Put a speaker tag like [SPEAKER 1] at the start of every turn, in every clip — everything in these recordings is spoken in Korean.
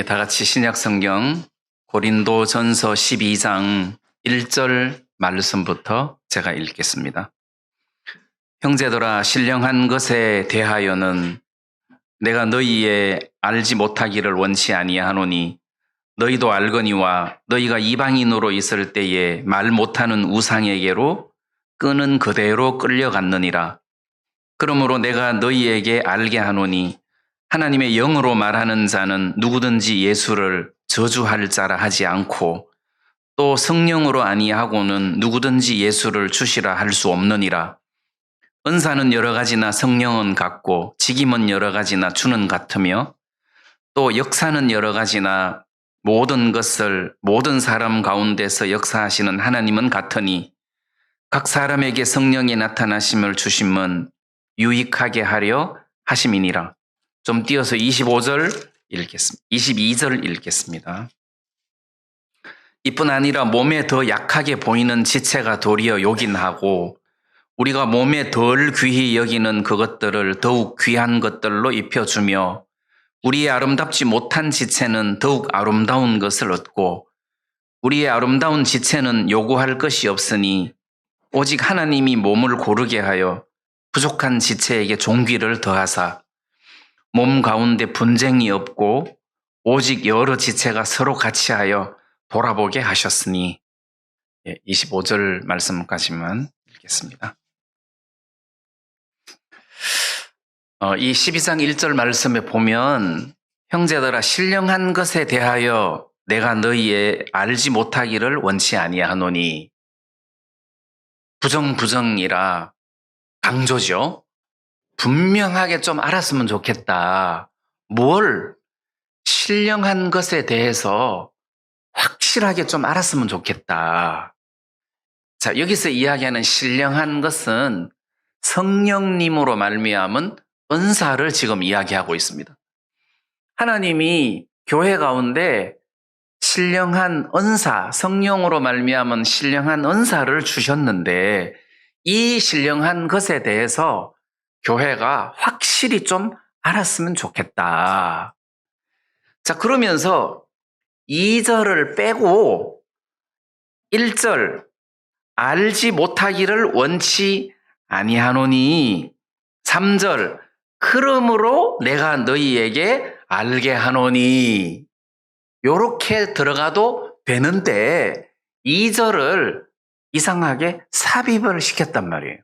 [SPEAKER 1] 다 같이 신약 성경 고린도전서 12장 1절 말씀부터 제가 읽겠습니다. 형제들아, 신령한 것에 대하여는 내가 너희의 알지 못하기를 원치 아니하노니 너희도 알거니와 너희가 이방인으로 있을 때에 말 못하는 우상에게로 끄는 그대로 끌려갔느니라. 그러므로 내가 너희에게 알게 하노니 하나님의 영으로 말하는 자는 누구든지 예수를 저주할 자라 하지 않고 또 성령으로 아니하고는 누구든지 예수를 주시라 할 수 없느니라. 은사는 여러 가지나 성령은 같고 직임은 여러 가지나 주는 같으며 또 역사는 여러 가지나 모든 것을 모든 사람 가운데서 역사하시는 하나님은 같으니 각 사람에게 성령이 나타나심을 주심은 유익하게 하려 하심이니라. 좀 띄어서 22절 읽겠습니다. 이뿐 아니라 몸에 더 약하게 보이는 지체가 도리어 요긴하고 우리가 몸에 덜 귀히 여기는 그것들을 더욱 귀한 것들로 입혀주며 우리의 아름답지 못한 지체는 더욱 아름다운 것을 얻고 우리의 아름다운 지체는 요구할 것이 없으니 오직 하나님이 몸을 고르게 하여 부족한 지체에게 존귀를 더하사 몸 가운데 분쟁이 없고 오직 여러 지체가 서로 같이 하여 돌아보게 하셨으니 25절 말씀까지만 읽겠습니다. 이 12장 1절 말씀에 보면 형제들아, 신령한 것에 대하여 내가 너희의 알지 못하기를 원치 아니하노니 부정이라 강조죠. 분명하게 좀 알았으면 좋겠다. 뭘? 신령한 것에 대해서 확실하게 좀 알았으면 좋겠다. 자, 여기서 이야기하는 신령한 것은 성령님으로 말미암은 은사를 지금 이야기하고 있습니다. 하나님이 교회 가운데 신령한 은사, 성령으로 말미암은 신령한 은사를 주셨는데 이 신령한 것에 대해서 교회가 확실히 좀 알았으면 좋겠다. 자, 그러면서 2절을 빼고 1절 알지 못하기를 원치 아니하노니 3절 그러므로 내가 너희에게 알게 하노니 요렇게 들어가도 되는데 2절을 이상하게 삽입을 시켰단 말이에요.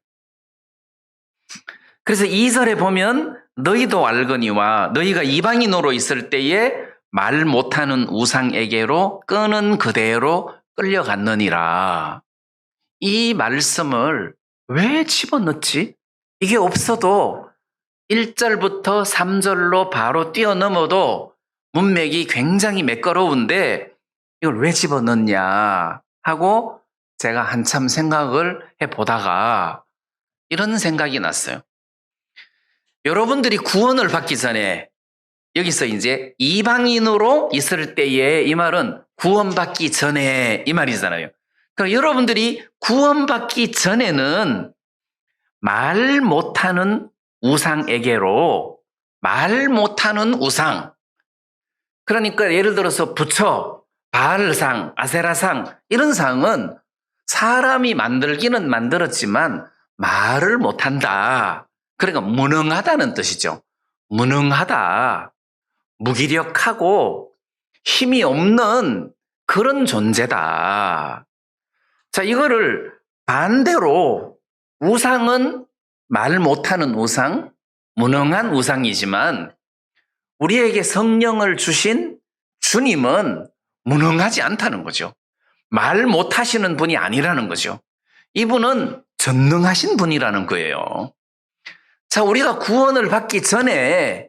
[SPEAKER 1] 그래서 2절에 보면 너희도 알거니와 너희가 이방인으로 있을 때에 말 못하는 우상에게로 끄는 그대로 끌려갔느니라. 이 말씀을 왜 집어넣지? 이게 없어도 1절부터 3절로 바로 뛰어넘어도 문맥이 굉장히 매끄러운데 이걸 왜 집어넣냐 하고 제가 한참 생각을 해보다가 이런 생각이 났어요. 여러분들이 구원을 받기 전에 여기서 이제 이방인으로 있을 때에 이 말은 구원받기 전에 이 말이잖아요. 그러니까 여러분들이 구원받기 전에는 말 못하는 우상에게로 말 못하는 우상 그러니까 예를 들어서 부처, 바알상, 아세라상 이런 상은 사람이 만들기는 만들었지만 말을 못한다. 그러니까 무능하다는 뜻이죠. 무능하다. 무기력하고 힘이 없는 그런 존재다. 자, 이거를 반대로 우상은 말 못하는 우상, 무능한 우상이지만 우리에게 성령을 주신 주님은 무능하지 않다는 거죠. 말 못하시는 분이 아니라는 거죠. 이분은 전능하신 분이라는 거예요. 자, 우리가 구원을 받기 전에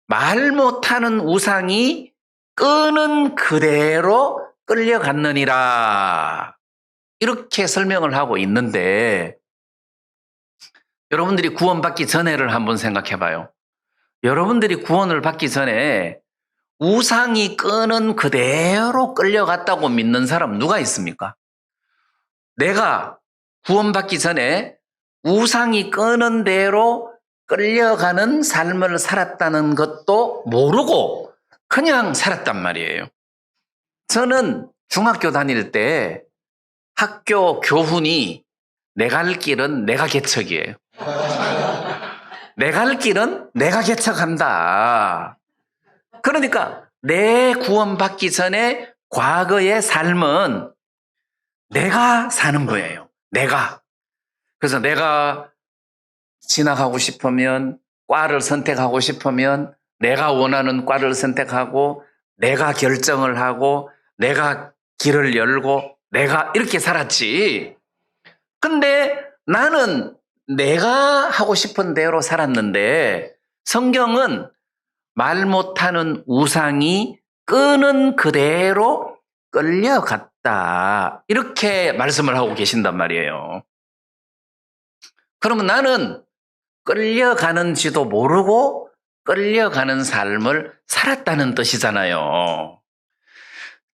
[SPEAKER 1] 말 못하는 우상이 끄는 그대로 끌려갔느니라. 이렇게 설명을 하고 있는데 여러분들이 구원받기 전에를 한번 생각해 봐요. 여러분들이 구원을 받기 전에 우상이 끄는 그대로 끌려갔다고 믿는 사람 누가 있습니까? 내가 구원받기 전에 우상이 끄는 대로 끌려가는 삶을 살았다는 것도 모르고 그냥 살았단 말이에요. 저는 중학교 다닐 때 학교 교훈이 내 갈 길은 내가 개척이에요. 내 갈 길은 내가 개척한다. 그러니까 내 구원받기 전에 과거의 삶은 내가 사는 거예요. 내가. 그래서 내가 진학하고 싶으면, 과를 선택하고 싶으면 내가 원하는 과를 선택하고, 내가 결정을 하고, 내가 길을 열고, 내가 이렇게 살았지. 근데 나는 내가 하고 싶은 대로 살았는데, 성경은 말 못하는 우상이 끄는 그대로 끌려갔다. 이렇게 말씀을 하고 계신단 말이에요. 그러면 나는 끌려가는지도 모르고 끌려가는 삶을 살았다는 뜻이잖아요.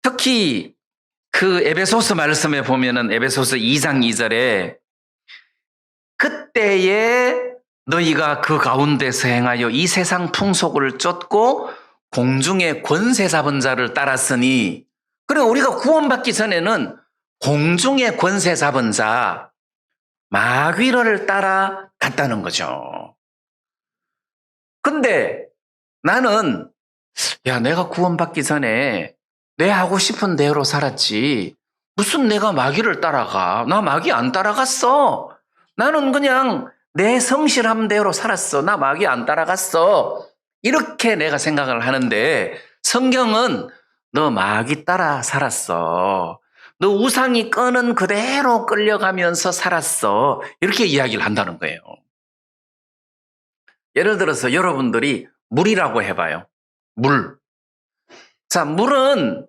[SPEAKER 1] 특히 그 에베소서 말씀에 보면은 에베소서 2장 2절에 그때에 너희가 그 가운데서 행하여 이 세상 풍속을 쫓고 공중의 권세 잡은 자를 따랐으니, 그래 우리가 구원받기 전에는 공중의 권세 잡은 자 마귀를 따라갔다는 거죠. 근데 나는 내가 구원받기 전에 내 하고 싶은 대로 살았지 무슨 내가 마귀를 따라가. 나 마귀 안 따라갔어. 나는 그냥 내 성실함대로 살았어. 나 마귀 안 따라갔어. 이렇게 내가 생각을 하는데 성경은 너 마귀 따라 살았어. 너 우상이 끄는 그대로 끌려가면서 살았어. 이렇게 이야기를 한다는 거예요. 예를 들어서 여러분들이 물이라고 해봐요. 물. 자, 물은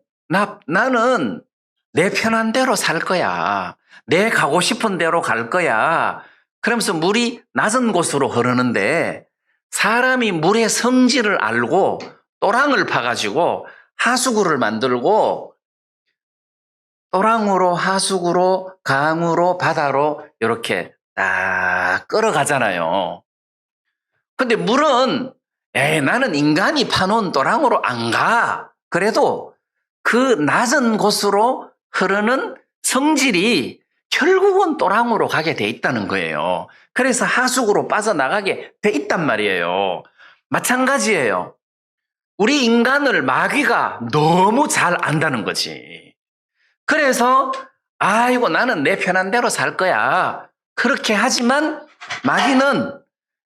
[SPEAKER 1] 나는 내 편한 대로 살 거야. 내 가고 싶은 대로 갈 거야. 그러면서 물이 낮은 곳으로 흐르는데 사람이 물의 성질을 알고 또랑을 파가지고 하수구를 만들고 또랑으로 하수구로 강으로 바다로 이렇게 딱 끌어가잖아요. 근데 물은 나는 인간이 파놓은 또랑으로 안 가. 그래도 그 낮은 곳으로 흐르는 성질이 결국은 또랑으로 가게 돼 있다는 거예요. 그래서 하수구로 빠져나가게 돼 있단 말이에요. 마찬가지예요. 우리 인간을 마귀가 너무 잘 안다는 거지. 그래서 아이고 나는 내 편한 대로 살 거야. 그렇게 하지만 마귀는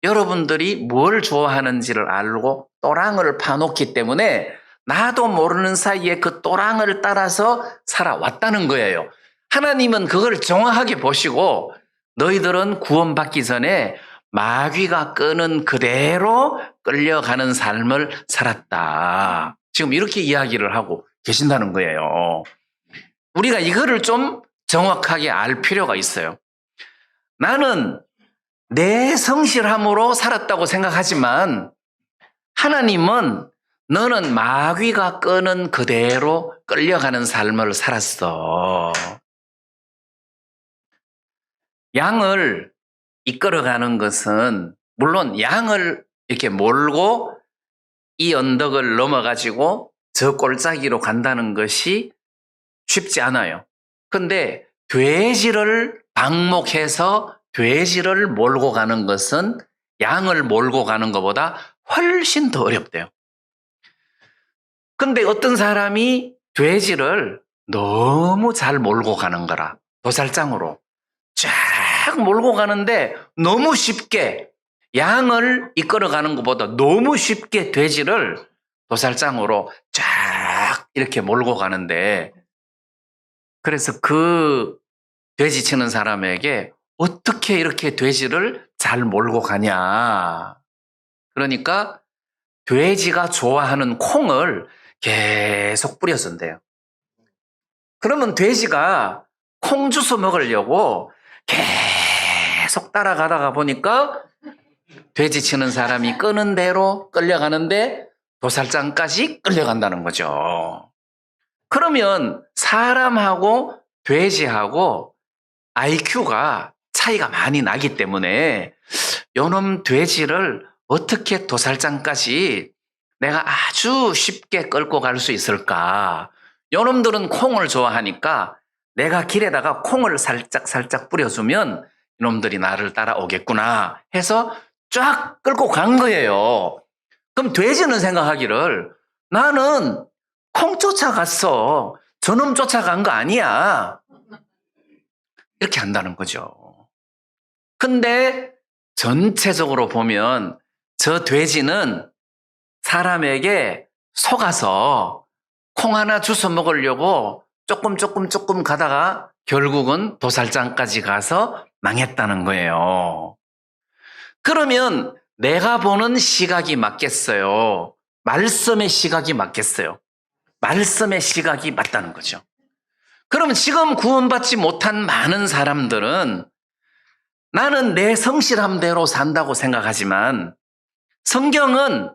[SPEAKER 1] 여러분들이 뭘 좋아하는지를 알고 또랑을 파놓기 때문에 나도 모르는 사이에 그 또랑을 따라서 살아왔다는 거예요. 하나님은 그걸 정확하게 보시고 너희들은 구원받기 전에 마귀가 끄는 그대로 끌려가는 삶을 살았다. 지금 이렇게 이야기를 하고 계신다는 거예요. 우리가 이거를 좀 정확하게 알 필요가 있어요. 나는 내 성실함으로 살았다고 생각하지만 하나님은 너는 마귀가 끄는 그대로 끌려가는 삶을 살았어. 양을 이끌어가는 것은 물론 양을 이렇게 몰고 이 언덕을 넘어가지고 저 골짜기로 간다는 것이 쉽지 않아요. 근데 돼지를 방목해서 돼지를 몰고 가는 것은 양을 몰고 가는 것보다 훨씬 더 어렵대요. 근데 어떤 사람이 돼지를 너무 잘 몰고 가는 거라, 도살장으로 쫙 몰고 가는데 너무 쉽게 양을 이끌어 가는 것보다 너무 쉽게 돼지를 도살장으로 쫙 이렇게 몰고 가는데, 그래서 그 돼지 치는 사람에게 어떻게 이렇게 돼지를 잘 몰고 가냐. 그러니까 돼지가 좋아하는 콩을 계속 뿌려준대요. 그러면 돼지가 콩 주워 먹으려고 계속 따라가다가 보니까 돼지 치는 사람이 끄는 대로 끌려가는데 도살장까지 끌려간다는 거죠. 그러면 사람하고 돼지하고 IQ가 차이가 많이 나기 때문에 요놈 돼지를 어떻게 도살장까지 내가 아주 쉽게 끌고 갈 수 있을까? 요놈들은 콩을 좋아하니까 내가 길에다가 콩을 살짝 뿌려주면 이놈들이 나를 따라오겠구나 해서 쫙 끌고 간 거예요. 그럼 돼지는 생각하기를 나는 콩 쫓아갔어. 저놈 쫓아간 거 아니야. 이렇게 한다는 거죠. 근데 전체적으로 보면 저 돼지는 사람에게 속아서 콩 하나 주워 먹으려고 조금 가다가 결국은 도살장까지 가서 망했다는 거예요. 그러면 내가 보는 시각이 맞겠어요? 말씀의 시각이 맞겠어요? 말씀의 시각이 맞다는 거죠. 그럼 지금 구원받지 못한 많은 사람들은 나는 내 성실함대로 산다고 생각하지만 성경은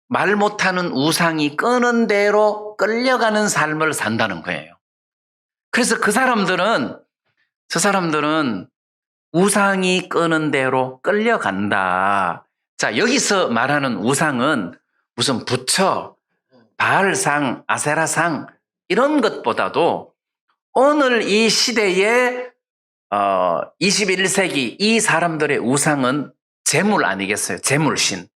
[SPEAKER 1] 말 못하는 우상이 끄는 대로 끌려가는 삶을 산다는 거예요. 그래서 저 사람들은 우상이 끄는 대로 끌려간다. 자, 여기서 말하는 우상은 무슨 부처, 바알상, 아세라상 이런 것보다도 오늘 이 시대에 21세기 이 사람들의 우상은 재물 아니겠어요? 재물신.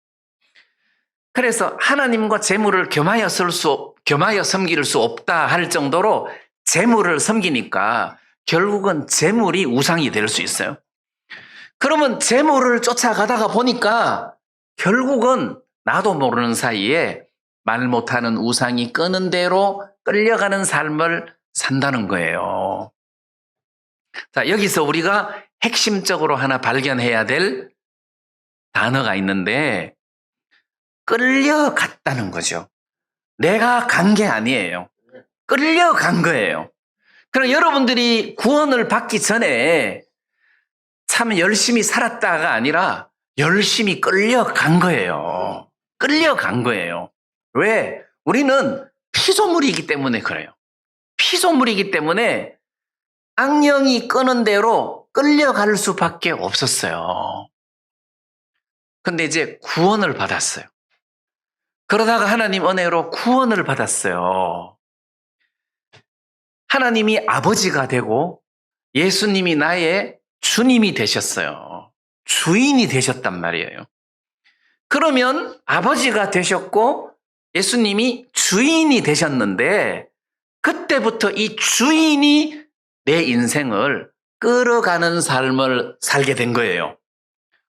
[SPEAKER 1] 그래서 하나님과 재물을 겸하여 섬길 수 없다 할 정도로 재물을 섬기니까 결국은 재물이 우상이 될 수 있어요. 그러면 재물을 쫓아가다가 보니까 결국은 나도 모르는 사이에 말 못하는 우상이 끄는 대로 끌려가는 삶을 산다는 거예요. 자, 여기서 우리가 핵심적으로 하나 발견해야 될 단어가 있는데 끌려갔다는 거죠. 내가 간 게 아니에요. 끌려간 거예요. 그럼 여러분들이 구원을 받기 전에 참 열심히 살았다가 아니라 열심히 끌려간 거예요. 끌려간 거예요. 왜? 우리는 피조물이기 때문에 그래요. 피조물이기 때문에 악령이 끄는 대로 끌려갈 수밖에 없었어요. 근데 이제 구원을 받았어요. 그러다가 하나님 은혜로 구원을 받았어요. 하나님이 아버지가 되고 예수님이 나의 주님이 되셨어요. 주인이 되셨단 말이에요. 그러면 아버지가 되셨고 예수님이 주인이 되셨는데 그때부터 이 주인이 내 인생을 끌어가는 삶을 살게 된 거예요.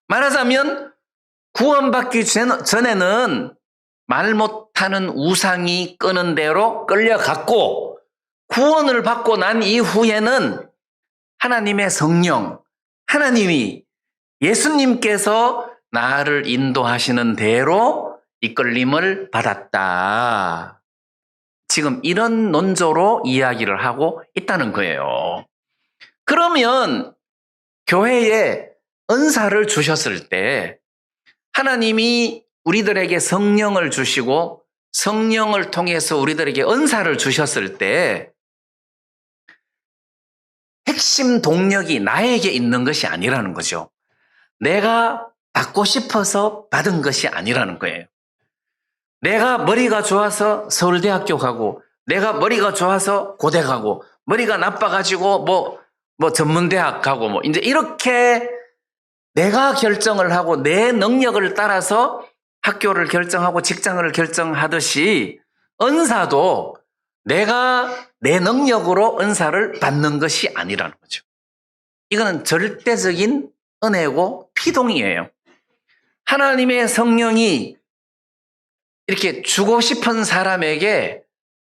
[SPEAKER 1] 말하자면 구원받기 전에는 말 못하는 우상이 끄는 대로 끌려갔고 구원을 받고 난 이후에는 하나님의 성령, 하나님이 예수님께서 나를 인도하시는 대로 이끌림을 받았다. 지금 이런 논조로 이야기를 하고 있다는 거예요. 그러면 교회에 은사를 주셨을 때 하나님이 우리들에게 성령을 주시고 성령을 통해서 우리들에게 은사를 주셨을 때 핵심 동력이 나에게 있는 것이 아니라는 거죠. 내가 받고 싶어서 받은 것이 아니라는 거예요. 내가 머리가 좋아서 서울대학교 가고 내가 머리가 좋아서 고대 가고 머리가 나빠가지고 뭐 전문대학 가고 이제 이렇게 내가 결정을 하고 내 능력을 따라서 학교를 결정하고 직장을 결정하듯이 은사도 내가 내 능력으로 은사를 받는 것이 아니라는 거죠. 이거는 절대적인 은혜고 피동이에요. 하나님의 성령이 이렇게 주고 싶은 사람에게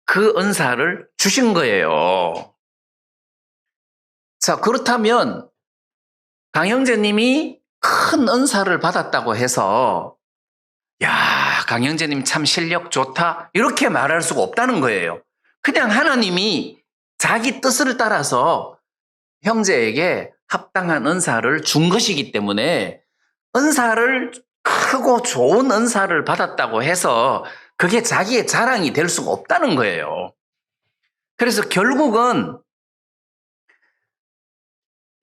[SPEAKER 1] 그 은사를 주신 거예요. 자, 그렇다면 강형제님이 큰 은사를 받았다고 해서 야, 강형제님 참 실력 좋다 이렇게 말할 수가 없다는 거예요. 그냥 하나님이 자기 뜻을 따라서 형제에게 합당한 은사를 준 것이기 때문에 은사를 크고 좋은 은사를 받았다고 해서 그게 자기의 자랑이 될 수가 없다는 거예요. 그래서 결국은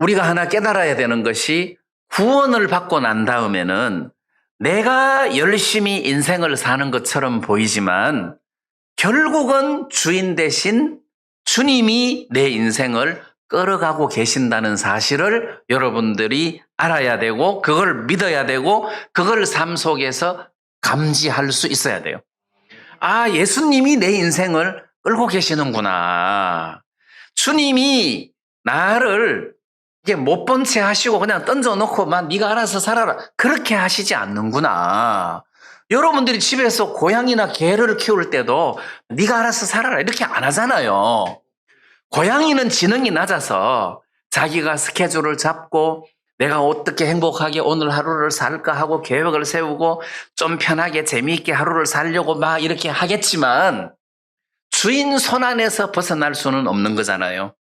[SPEAKER 1] 우리가 하나 깨달아야 되는 것이 구원을 받고 난 다음에는 내가 열심히 인생을 사는 것처럼 보이지만 결국은 주인 대신 주님이 내 인생을 끌어가고 계신다는 사실을 여러분들이 알아야 되고 그걸 믿어야 되고 그걸 삶 속에서 감지할 수 있어야 돼요. 아, 예수님이 내 인생을 끌고 계시는구나. 주님이 나를 이게 못 본 채 하시고 그냥 던져놓고 막 네가 알아서 살아라. 그렇게 하시지 않는구나. 여러분들이 집에서 고양이나 개를 키울 때도 네가 알아서 살아라 이렇게 안 하잖아요. 고양이는 지능이 낮아서 자기가 스케줄을 잡고 내가 어떻게 행복하게 오늘 하루를 살까 하고 계획을 세우고 좀 편하게 재미있게 하루를 살려고 막 이렇게 하겠지만 주인 손 안에서 벗어날 수는 없는 거잖아요.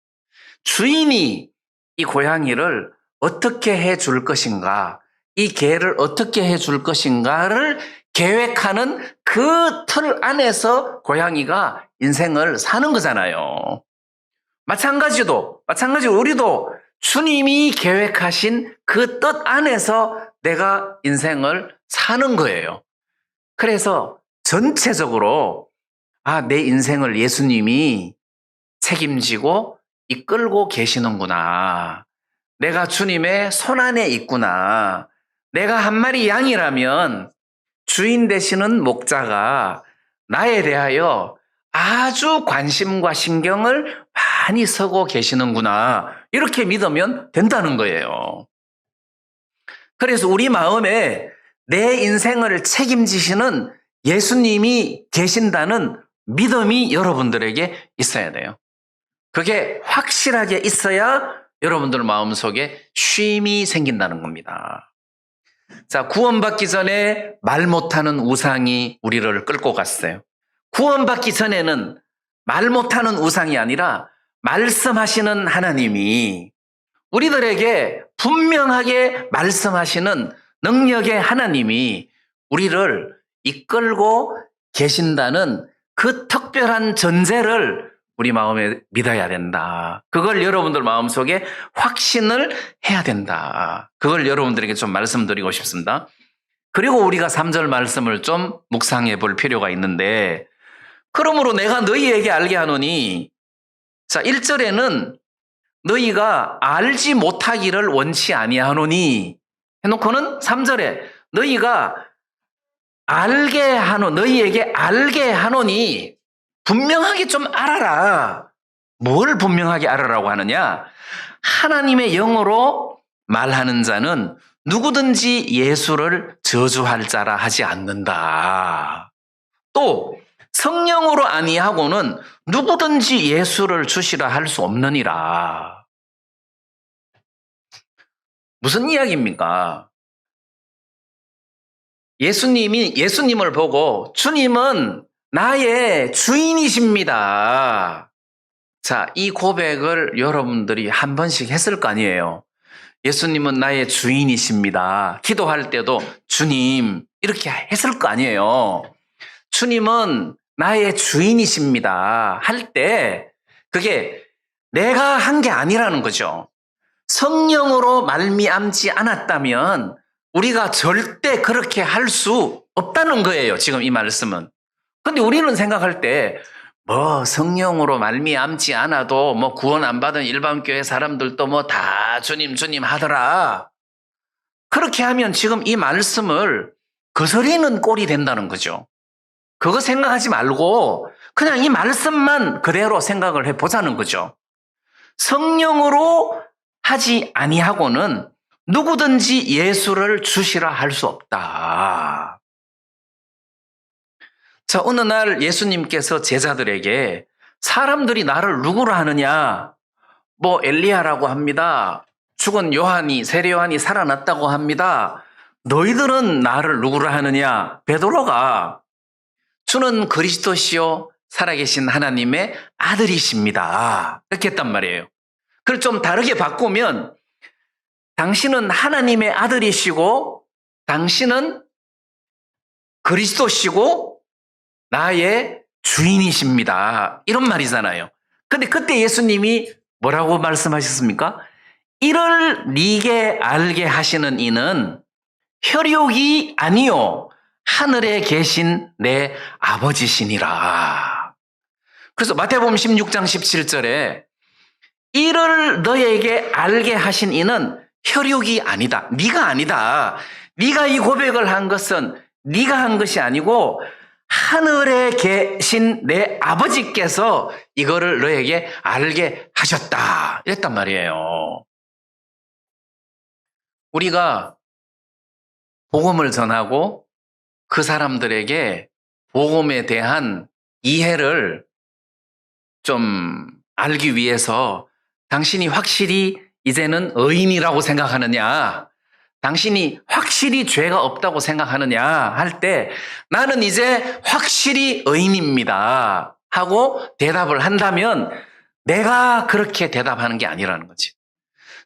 [SPEAKER 1] 주인이 이 고양이를 어떻게 해줄 것인가, 이 개를 어떻게 해줄 것인가를 계획하는 그 틀 안에서 고양이가 인생을 사는 거잖아요. 마찬가지로 우리도 주님이 계획하신 그 뜻 안에서 내가 인생을 사는 거예요. 그래서 전체적으로 내 인생을 예수님이 책임지고 이끌고 계시는구나. 내가 주님의 손 안에 있구나. 내가 한 마리 양이라면 주인 되시는 목자가 나에 대하여 아주 관심과 신경을 많이 쓰고 계시는구나. 이렇게 믿으면 된다는 거예요. 그래서 우리 마음에 내 인생을 책임지시는 예수님이 계신다는 믿음이 여러분들에게 있어야 돼요. 그게 확실하게 있어야 여러분들 마음속에 쉼이 생긴다는 겁니다. 자, 구원받기 전에 말 못하는 우상이 우리를 끌고 갔어요. 구원받기 전에는 말 못하는 우상이 아니라 말씀하시는 하나님이 우리들에게 분명하게 말씀하시는 능력의 하나님이 우리를 이끌고 계신다는 그 특별한 전제를 우리 마음에 믿어야 된다. 그걸 여러분들 마음속에 확신을 해야 된다. 그걸 여러분들에게 좀 말씀드리고 싶습니다. 그리고 우리가 3절 말씀을 좀 묵상해 볼 필요가 있는데, 그러므로 내가 너희에게 알게 하노니, 자, 1절에는 너희가 알지 못하기를 원치 아니하노니 해놓고는 3절에 너희가 너희에게 알게 하노니 분명하게 좀 알아라. 뭘 분명하게 알아라고 하느냐? 하나님의 영으로 말하는 자는 누구든지 예수를 저주할 자라 하지 않는다. 또 성령으로 아니하고는 누구든지 예수를 주시라 할 수 없느니라. 무슨 이야기입니까? 예수님을 보고 주님은 나의 주인이십니다. 자, 이 고백을 여러분들이 한 번씩 했을 거 아니에요. 예수님은 나의 주인이십니다. 기도할 때도 주님 이렇게 했을 거 아니에요. 주님은 나의 주인이십니다. 할 때 그게 내가 한 게 아니라는 거죠. 성령으로 말미암지 않았다면 우리가 절대 그렇게 할 수 없다는 거예요. 지금 이 말씀은. 근데 우리는 생각할 때 성령으로 말미암지 않아도 구원 안 받은 일반 교회 사람들도 다 주님 하더라. 그렇게 하면 지금 이 말씀을 거스리는 꼴이 된다는 거죠. 그거 생각하지 말고 그냥 이 말씀만 그대로 생각을 해보자는 거죠. 성령으로 하지 아니하고는 누구든지 예수를 주시라 할 수 없다. 자, 어느 날 예수님께서 제자들에게 사람들이 나를 누구로 하느냐? 엘리야라고 합니다. 죽은 세례 요한이 살아났다고 합니다. 너희들은 나를 누구로 하느냐? 베드로가 주는 그리스도시요 살아계신 하나님의 아들이십니다. 이렇게 했단 말이에요. 그걸 좀 다르게 바꾸면 당신은 하나님의 아들이시고 당신은 그리스도시고 나의 주인이십니다. 이런 말이잖아요. 근데 그때 예수님이 뭐라고 말씀하셨습니까? 이를 네게 알게 하시는 이는 혈육이 아니요 하늘에 계신 내 아버지시니라. 그래서 마태복음 16장 17절에 이를 너에게 알게 하신 이는 혈육이 아니다. 네가 아니다. 네가 이 고백을 한 것은 네가 한 것이 아니고 하늘에 계신 내 아버지께서 이거를 너에게 알게 하셨다. 이랬단 말이에요. 우리가 복음을 전하고 그 사람들에게 복음에 대한 이해를 좀 알기 위해서 당신이 확실히 이제는 의인이라고 생각하느냐, 당신이 확실히 죄가 없다고 생각하느냐 할 때 나는 이제 확실히 의인입니다 하고 대답을 한다면 내가 그렇게 대답하는 게 아니라는 거지.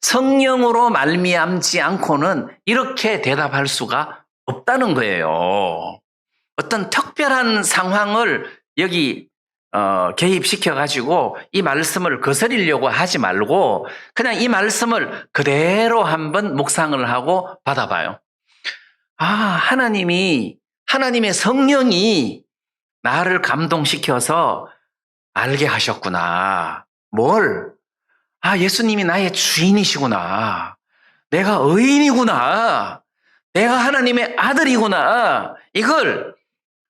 [SPEAKER 1] 성령으로 말미암지 않고는 이렇게 대답할 수가 없다는 거예요. 어떤 특별한 상황을 여기 개입시켜가지고 이 말씀을 거스리려고 하지 말고 그냥 이 말씀을 그대로 한번 묵상을 하고 받아봐요. 아, 하나님의 성령이 나를 감동시켜서 알게 하셨구나. 뭘? 아, 예수님이 나의 주인이시구나. 내가 의인이구나. 내가 하나님의 아들이구나. 이걸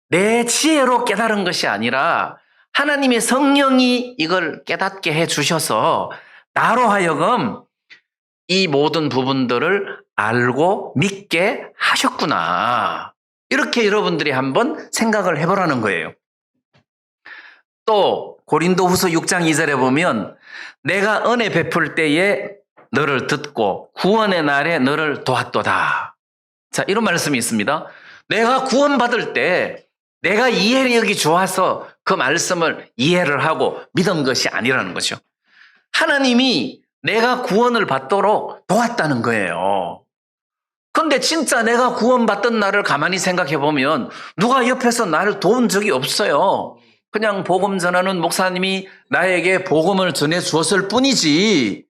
[SPEAKER 1] 내 지혜로 깨달은 것이 아니라 하나님의 성령이 이걸 깨닫게 해 주셔서 나로 하여금 이 모든 부분들을 알고 믿게 하셨구나. 이렇게 여러분들이 한번 생각을 해보라는 거예요. 또 고린도후서 6장 2절에 보면 내가 은혜 베풀 때에 너를 듣고 구원의 날에 너를 도왔도다. 자, 이런 말씀이 있습니다. 내가 구원받을 때 내가 이해력이 좋아서 그 말씀을 이해를 하고 믿은 것이 아니라는 거죠. 하나님이 내가 구원을 받도록 도왔다는 거예요. 그런데 진짜 내가 구원받던 날을 가만히 생각해 보면 누가 옆에서 나를 도운 적이 없어요. 그냥 복음 전하는 목사님이 나에게 복음을 전해 주었을 뿐이지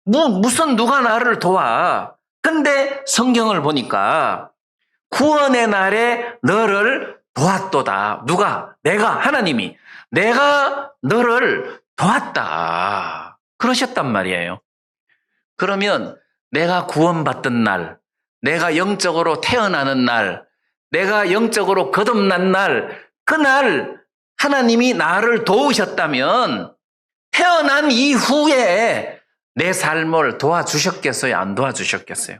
[SPEAKER 1] 무슨 누가 나를 도와. 근데 성경을 보니까 구원의 날에 너를 도왔도다. 누가? 내가, 하나님이. 내가 너를 도왔다. 그러셨단 말이에요. 그러면 내가 구원받던 날, 내가 영적으로 태어나는 날, 내가 영적으로 거듭난 날, 그날 하나님이 나를 도우셨다면 태어난 이후에 내 삶을 도와주셨겠어요? 안 도와주셨겠어요?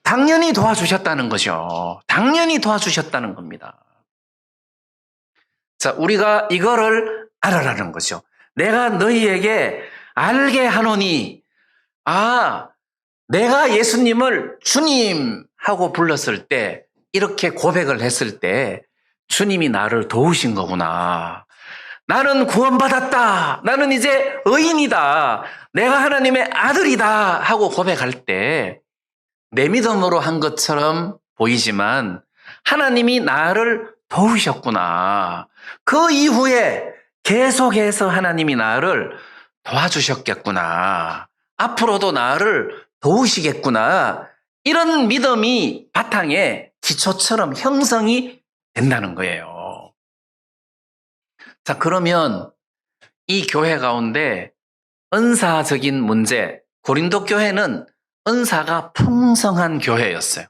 [SPEAKER 1] 당연히 도와주셨다는 거죠. 당연히 도와주셨다는 겁니다. 자, 우리가 이거를 알아라는 거죠. 내가 너희에게 알게 하노니, 아, 내가 예수님을 주님 하고 불렀을 때, 이렇게 고백을 했을 때, 주님이 나를 도우신 거구나. 나는 구원받았다. 나는 이제 의인이다. 내가 하나님의 아들이다. 하고 고백할 때, 내 믿음으로 한 것처럼 보이지만, 하나님이 나를 도우셨구나. 그 이후에 계속해서 하나님이 나를 도와주셨겠구나. 앞으로도 나를 도우시겠구나. 이런 믿음이 바탕에 기초처럼 형성이 된다는 거예요. 자, 그러면 이 교회 가운데 은사적인 문제, 고린도 교회는 은사가 풍성한 교회였어요.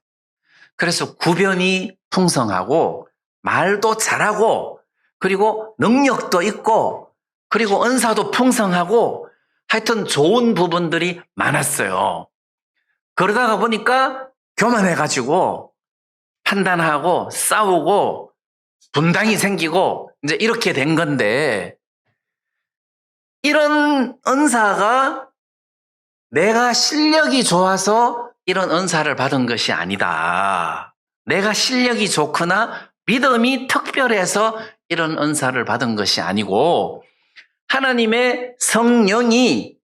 [SPEAKER 1] 그래서 구변이 풍성하고 말도 잘하고 그리고 능력도 있고 그리고 은사도 풍성하고 하여튼 좋은 부분들이 많았어요. 그러다가 보니까 교만해가지고 판단하고 싸우고 분당이 생기고 이제 이렇게 된 건데 이런 은사가 내가 실력이 좋아서 이런 은사를 받은 것이 아니다. 내가 실력이 좋거나 믿음이 특별해서 이런 은사를 받은 것이 아니고 하나님의 성령이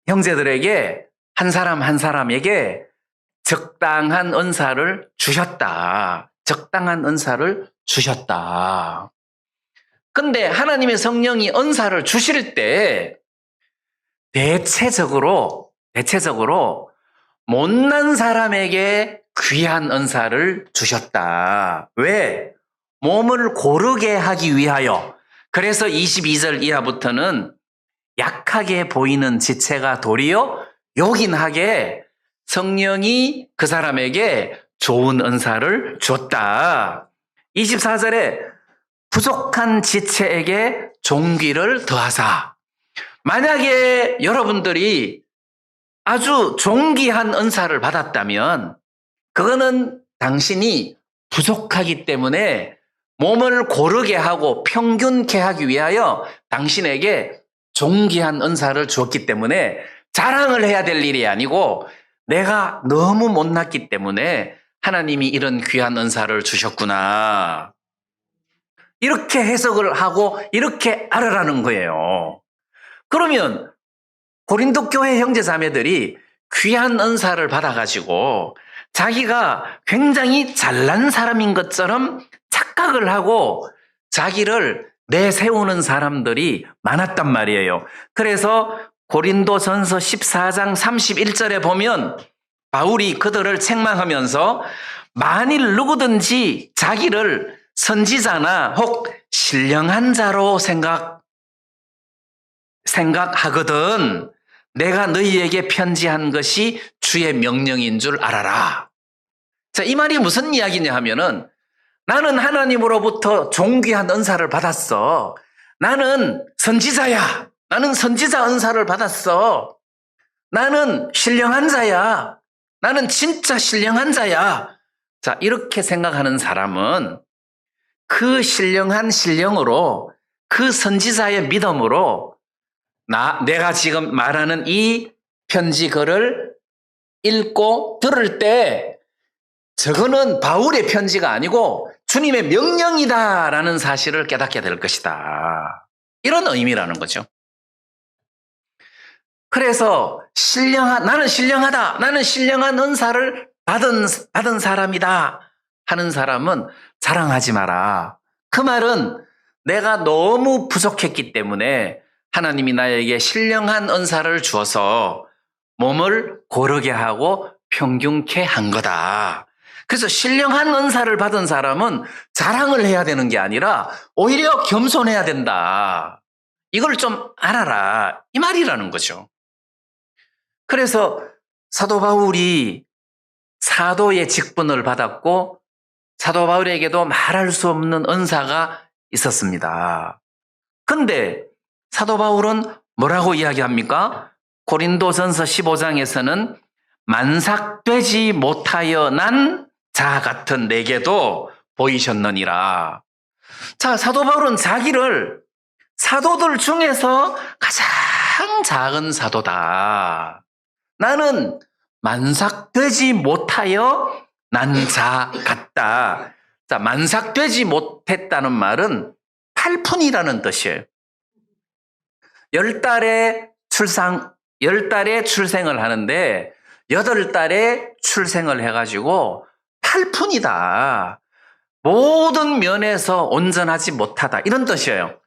[SPEAKER 1] 형제들에게 한 사람 한 사람에게 적당한 은사를 주셨다. 적당한 은사를 주셨다. 근데 하나님의 성령이 은사를 주실 때 대체적으로 못난 사람에게 귀한 은사를 주셨다. 왜? 몸을 고르게 하기 위하여. 그래서 22절 이하부터는 약하게 보이는 지체가 도리어 요긴하게 성령이 그 사람에게 좋은 은사를 줬다. 24절에 부족한 지체에게 종기를 더하사. 만약에 여러분들이 아주 존귀한 은사를 받았다면 그거는 당신이 부족하기 때문에 몸을 고르게 하고 평균케 하기 위하여 당신에게 존귀한 은사를 주었기 때문에 자랑을 해야 될 일이 아니고 내가 너무 못났기 때문에 하나님이 이런 귀한 은사를 주셨구나. 이렇게 해석을 하고 이렇게 알아라는 거예요. 그러면 고린도 교회 형제 자매들이 귀한 은사를 받아가지고 자기가 굉장히 잘난 사람인 것처럼 착각을 하고 자기를 내세우는 사람들이 많았단 말이에요. 그래서 고린도전서 14장 31절에 보면 바울이 그들을 책망하면서 만일 누구든지 자기를 선지자나 혹 신령한 자로 생각하거든 내가 너희에게 편지한 것이 주의 명령인 줄 알아라. 자, 이 말이 무슨 이야기냐 하면은 나는 하나님으로부터 존귀한 은사를 받았어. 나는 선지자야. 나는 선지자 은사를 받았어. 나는 신령한 자야. 나는 진짜 신령한 자야. 자, 이렇게 생각하는 사람은 그 신령한 신령으로 그 선지자의 믿음으로 내가 지금 말하는 이 편지 글을 읽고 들을 때 저거는 바울의 편지가 아니고 주님의 명령이다라는 사실을 깨닫게 될 것이다. 이런 의미라는 거죠. 그래서 나는 신령하다. 나는 신령한 은사를 받은 사람이다 하는 사람은 자랑하지 마라. 그 말은 내가 너무 부족했기 때문에 하나님이 나에게 신령한 은사를 주어서 몸을 고르게 하고 평균케 한 거다. 그래서 신령한 은사를 받은 사람은 자랑을 해야 되는 게 아니라 오히려 겸손해야 된다. 이걸 좀 알아라. 이 말이라는 거죠. 그래서 사도 바울이 사도의 직분을 받았고 사도 바울에게도 말할 수 없는 은사가 있었습니다. 근데 사도 바울은 뭐라고 이야기합니까? 고린도전서 15장에서는 만삭되지 못하여 난 자 같은 내게도 보이셨느니라. 자, 사도 바울은 자기를 사도들 중에서 가장 작은 사도다. 나는 만삭되지 못하여 난 자 같다. 자, 만삭되지 못했다는 말은 팔푼이라는 뜻이에요. 10달에 출생을 하는데 8달에 출생을 해가지고 8푼이다. 모든 면에서 온전하지 못하다. 이런 뜻이에요.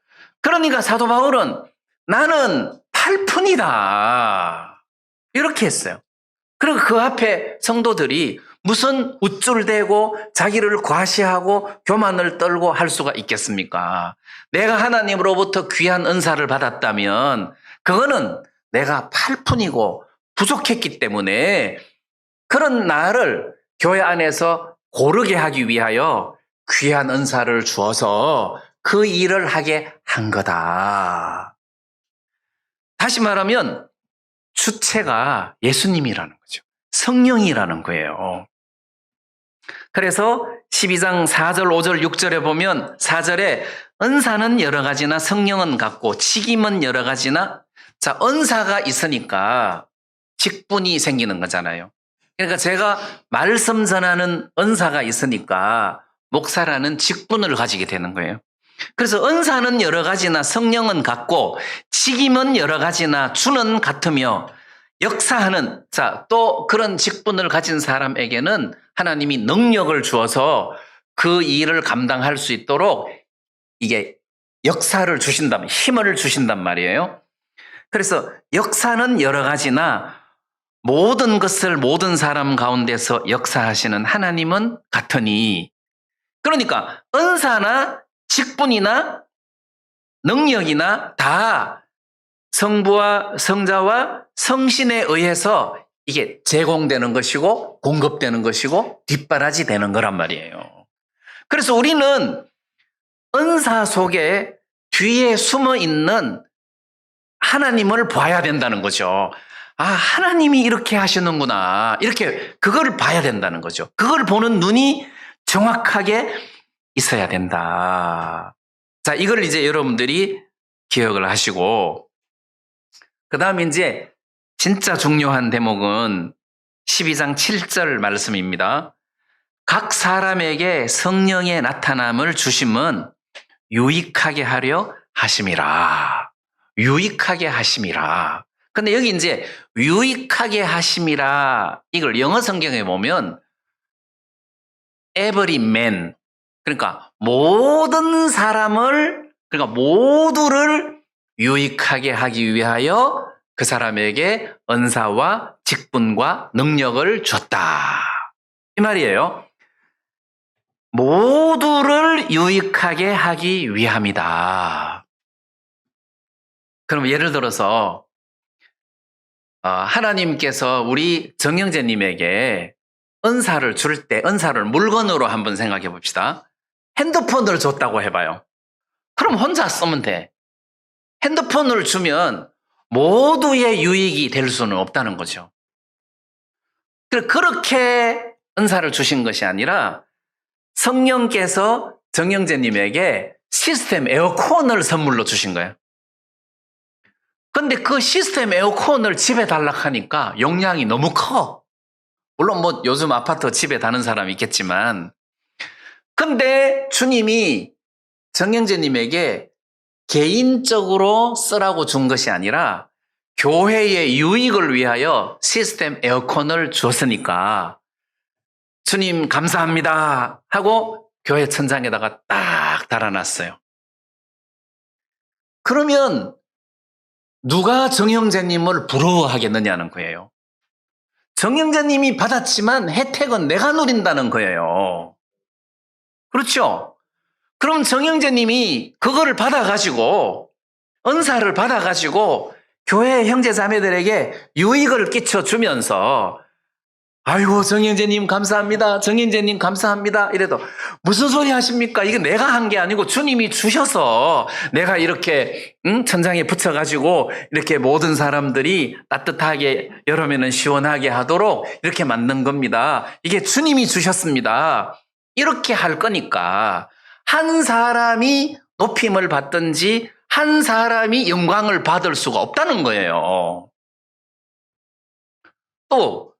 [SPEAKER 1] 그러니까 사도 바울은 나는 8푼이다. 이렇게 했어요. 그리고 그 앞에 성도들이 무슨 우쭐대고 자기를 과시하고 교만을 떨고 할 수가 있겠습니까? 내가 하나님으로부터 귀한 은사를 받았다면 그거는 내가 8푼이고 부족했기 때문에 그런 나를 교회 안에서 고르게 하기 위하여 귀한 은사를 주어서 그 일을 하게 한 거다. 다시 말하면 주체가 예수님이라는 거죠. 성령이라는 거예요. 그래서 12장 4절, 5절, 6절에 보면 4절에 은사는 여러 가지나 성령은 같고 직임은 여러 가지나 자, 은사가 있으니까 직분이 생기는 거잖아요. 그러니까 제가 말씀 전하는 은사가 있으니까 목사라는 직분을 가지게 되는 거예요. 그래서 은사는 여러 가지나 성령은 같고 직임은 여러 가지나 주는 같으며 역사하는 또 그런 직분을 가진 사람에게는 하나님이 능력을 주어서 그 일을 감당할 수 있도록 이게 역사를 주신다면 힘을 주신단 말이에요. 그래서 역사는 여러 가지나 모든 것을 모든 사람 가운데서 역사하시는 하나님은 같으니, 그러니까 은사나 직분이나 능력이나 다 성부와 성자와 성신에 의해서 이게 제공되는 것이고 공급되는 것이고 뒷바라지 되는 거란 말이에요. 그래서 우리는 은사 속에 뒤에 숨어 있는 하나님을 봐야 된다는 거죠. 아, 하나님이 이렇게 하시는구나. 이렇게 그거를 봐야 된다는 거죠. 그걸 보는 눈이 정확하게 있어야 된다. 자, 이걸 이제 여러분들이 기억을 하시고, 그 다음에 이제 진짜 중요한 대목은 12장 7절 말씀입니다. 각 사람에게 성령의 나타남을 주심은 유익하게 하려 하심이라. 유익하게 하심이라. 근데 여기 이제 유익하게 하심이라, 이걸 영어 성경에 보면 every man, 그러니까 모든 사람을, 그러니까 모두를 유익하게 하기 위하여 그 사람에게 은사와 직분과 능력을 줬다. 이 말이에요. 모두를 유익하게 하기 위함이다. 그럼 예를 들어서 하나님께서 우리 정영재님에게 은사를 줄 때, 은사를 물건으로 한번 생각해 봅시다. 핸드폰을 줬다고 해봐요. 그럼 혼자 쓰면 돼. 핸드폰을 주면 모두의 유익이 될 수는 없다는 거죠. 그렇게 은사를 주신 것이 아니라 성령께서 정영재님에게 시스템 에어컨을 선물로 주신 거예요. 근데 그 시스템 에어컨을 집에 달라고 하니까 용량이 너무 커. 물론 뭐 요즘 아파트 집에 다는 사람이 있겠지만, 근데 주님이 정영재님에게 개인적으로 쓰라고 준 것이 아니라 교회의 유익을 위하여 시스템 에어컨을 줬으니까 주님 감사합니다 하고 교회 천장에다가 딱 달아놨어요. 그러면 누가 정영재님을 부러워하겠느냐는 거예요. 정영재님이 받았지만 혜택은 내가 누린다는 거예요. 그렇죠? 그럼 정영재님이 그거를 받아가지고, 은사를 받아가지고 교회 형제 자매들에게 유익을 끼쳐주면서 아이고 정영재님 감사합니다. 정영재님 감사합니다. 이래도 무슨 소리 하십니까? 이게 내가 한 게 아니고 주님이 주셔서 내가 이렇게 천장에 붙여가지고 이렇게 모든 사람들이 따뜻하게 여름에는 시원하게 하도록 이렇게 만든 겁니다. 이게 주님이 주셨습니다. 이렇게 할 거니까 한 사람이 높임을 받든지 한 사람이 영광을 받을 수가 없다는 거예요. 또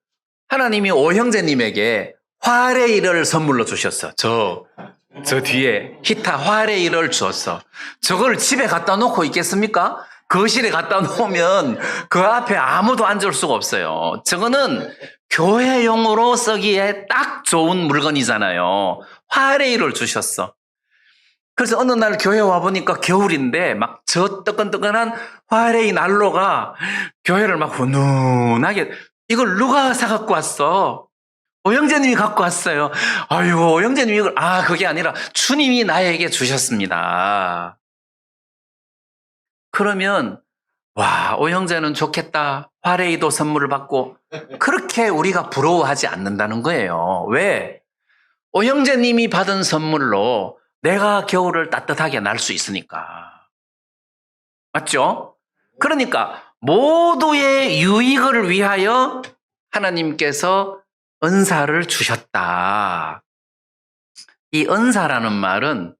[SPEAKER 1] 하나님이 오형제님에게 화레이를 선물로 주셨어. 저 뒤에 히타 화레이를 주었어. 저걸 집에 갖다 놓고 있겠습니까? 거실에 갖다 놓으면 그 앞에 아무도 앉을 수가 없어요. 저거는 교회용으로 쓰기에 딱 좋은 물건이잖아요. 화레이를 주셨어. 그래서 어느 날 교회 와보니까 겨울인데 막 저 뜨끈뜨끈한 화레이 난로가 교회를 막 훈훈하게, 이걸 누가 사갖고 왔어? 오영재님이 갖고 왔어요. 아이고, 오영재님이 이걸, 그게 아니라 주님이 나에게 주셨습니다. 그러면, 와, 오영재는 좋겠다. 화레이도 선물을 받고, 그렇게 우리가 부러워하지 않는다는 거예요. 왜? 오영재님이 받은 선물로 내가 겨울을 따뜻하게 날 수 있으니까. 맞죠? 그러니까 모두의 유익을 위하여 하나님께서 은사를 주셨다. 이 은사라는 말은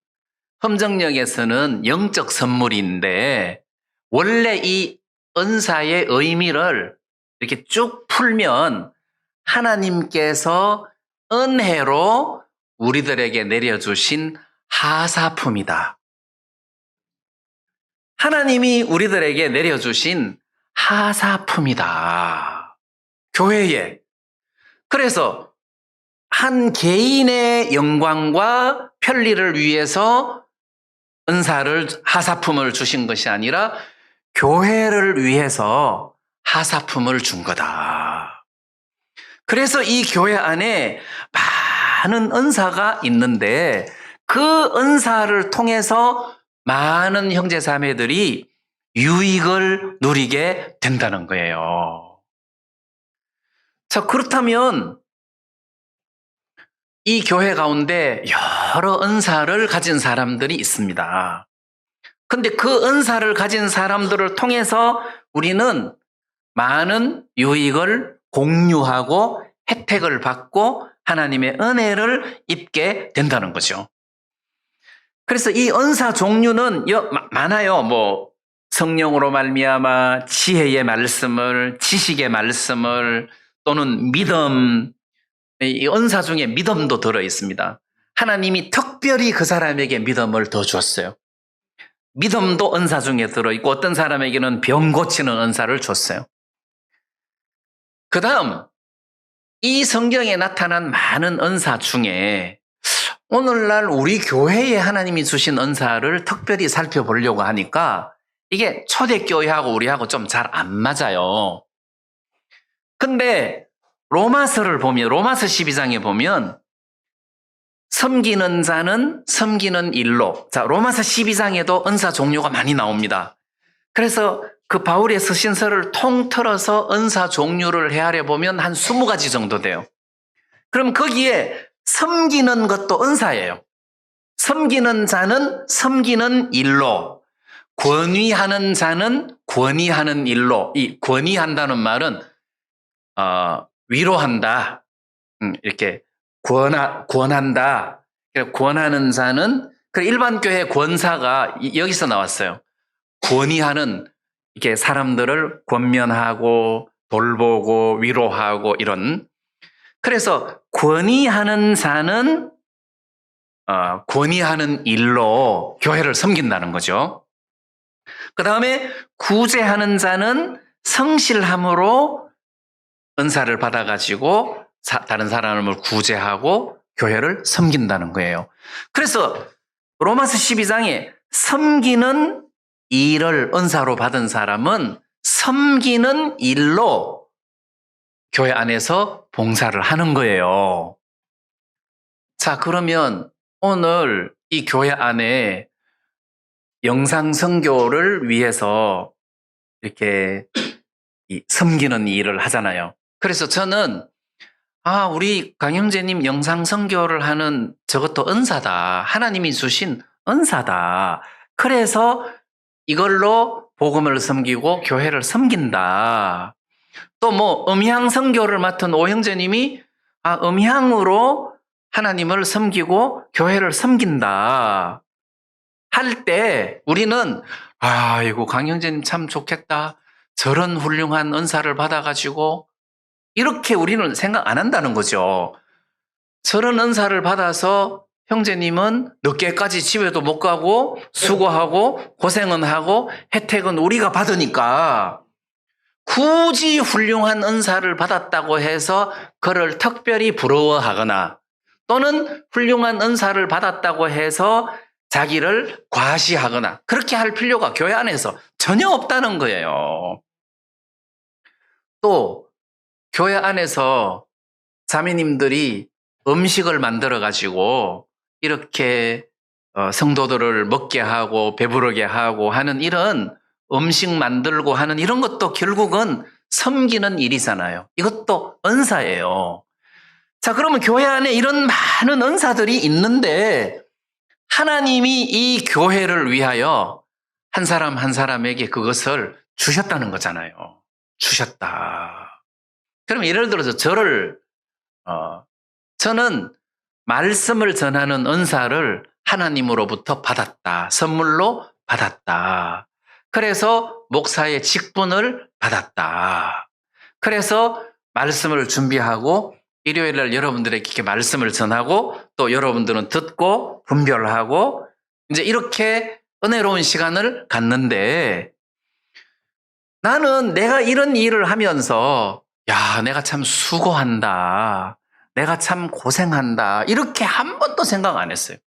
[SPEAKER 1] 험정역에서는 영적 선물인데, 원래 이 은사의 의미를 이렇게 쭉 풀면 하나님께서 은혜로 우리들에게 내려주신 하사품이다. 하나님이 우리들에게 내려주신 하사품이다. 교회에. 그래서 한 개인의 영광과 편리를 위해서 은사를, 하사품을 주신 것이 아니라 교회를 위해서 하사품을 준 거다. 그래서 이 교회 안에 많은 은사가 있는데 그 은사를 통해서 많은 형제 자매들이 유익을 누리게 된다는 거예요. 자, 그렇다면 이 교회 가운데 여러 은사를 가진 사람들이 있습니다. 근데 그 은사를 가진 사람들을 통해서 우리는 많은 유익을 공유하고 혜택을 받고 하나님의 은혜를 입게 된다는 거죠. 그래서 이 은사 종류는 많아요. 성령으로 말미암아 지혜의 말씀을, 지식의 말씀을, 또는 믿음, 이 은사 중에 믿음도 들어 있습니다. 하나님이 특별히 그 사람에게 믿음을 더 줬어요. 믿음도 은사 중에 들어있고 어떤 사람에게는 병 고치는 은사를 줬어요. 그 다음 이 성경에 나타난 많은 은사 중에 오늘날 우리 교회에 하나님이 주신 은사를 특별히 살펴보려고 하니까 이게 초대교회하고 우리하고 좀 잘 안 맞아요. 근데 로마서를 보면, 로마서 12장에 보면 섬기는 자는 섬기는 일로. 자, 로마서 12장에도 은사 종류가 많이 나옵니다. 그래서 그 바울의 서신서를 통틀어서 은사 종류를 헤아려 보면 한 20가지 정도 돼요. 그럼 거기에 섬기는 것도 은사예요. 섬기는 자는 섬기는 일로, 권위하는 자는 권위하는 일로. 이 권위한다는 말은 위로한다, 이렇게 권한다. 권하는 자는 일반 교회 권사가 여기서 나왔어요. 권위하는, 이렇게 사람들을 권면하고 돌보고 위로하고 이런. 그래서 권위하는 자는 권위하는 일로 교회를 섬긴다는 거죠. 그 다음에 구제하는 자는 성실함으로 은사를 받아가지고 다른 사람을 구제하고 교회를 섬긴다는 거예요. 그래서 로마서 12장에 섬기는 일을 은사로 받은 사람은 섬기는 일로 교회 안에서 봉사를 하는 거예요. 자, 그러면 오늘 이 교회 안에 영상 선교를 위해서 이렇게 섬기는 일을 하잖아요. 그래서 저는 우리 강형제님 영상 선교를 하는 저것도 은사다. 하나님이 주신 은사다. 그래서 이걸로 복음을 섬기고 교회를 섬긴다. 또 음향 선교를 맡은 오형제님이 음향으로 하나님을 섬기고 교회를 섬긴다 할 때 우리는 이거 강형제님 참 좋겠다. 저런 훌륭한 은사를 받아가지고 이렇게 우리는 생각 안 한다는 거죠. 저런 은사를 받아서 형제님은 늦게까지 집에도 못 가고 수고하고 고생은 하고 혜택은 우리가 받으니까 굳이 훌륭한 은사를 받았다고 해서 그를 특별히 부러워하거나 또는 훌륭한 은사를 받았다고 해서 자기를 과시하거나 그렇게 할 필요가 교회 안에서 전혀 없다는 거예요. 또 교회 안에서 자매님들이 음식을 만들어 가지고 이렇게 성도들을 먹게 하고 배부르게 하고 하는 이런 음식 만들고 하는 이런 것도 결국은 섬기는 일이잖아요. 이것도 은사예요. 자, 그러면 교회 안에 이런 많은 은사들이 있는데 하나님이 이 교회를 위하여 한 사람 한 사람에게 그것을 주셨다는 거잖아요. 주셨다. 그럼 예를 들어서 저는 말씀을 전하는 은사를 하나님으로부터 받았다. 선물로 받았다. 그래서 목사의 직분을 받았다. 그래서 말씀을 준비하고 일요일 날 여러분들에게 이렇게 말씀을 전하고 또 여러분들은 듣고 분별하고 이제 이렇게 은혜로운 시간을 갖는데 나는 내가 이런 일을 하면서 내가 참 수고한다. 내가 참 고생한다. 이렇게 한 번도 생각 안 했어요.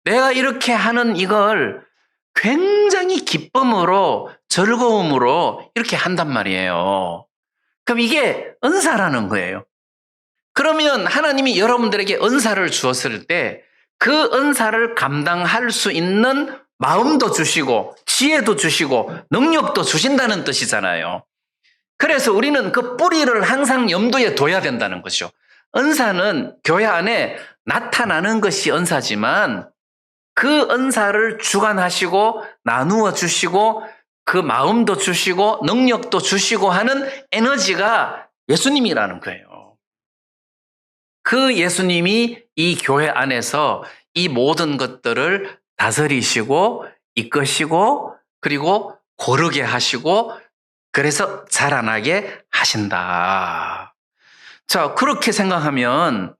[SPEAKER 1] 내가 이렇게 하는 이걸 굉장히 기쁨으로 즐거움으로 이렇게 한단 말이에요. 그럼 이게 은사라는 거예요. 그러면 하나님이 여러분들에게 은사를 주었을 때 그 은사를 감당할 수 있는 마음도 주시고 지혜도 주시고 능력도 주신다는 뜻이잖아요. 그래서 우리는 그 뿌리를 항상 염두에 둬야 된다는 거죠. 은사는 교회 안에 나타나는 것이 은사지만 그 은사를 주관하시고 나누어 주시고 그 마음도 주시고 능력도 주시고 하는 에너지가 예수님이라는 거예요. 그 예수님이 이 교회 안에서 이 모든 것들을 다스리시고 이끄시고 그리고 고르게 하시고 그래서 자라나게 하신다. 자, 그렇게 생각하면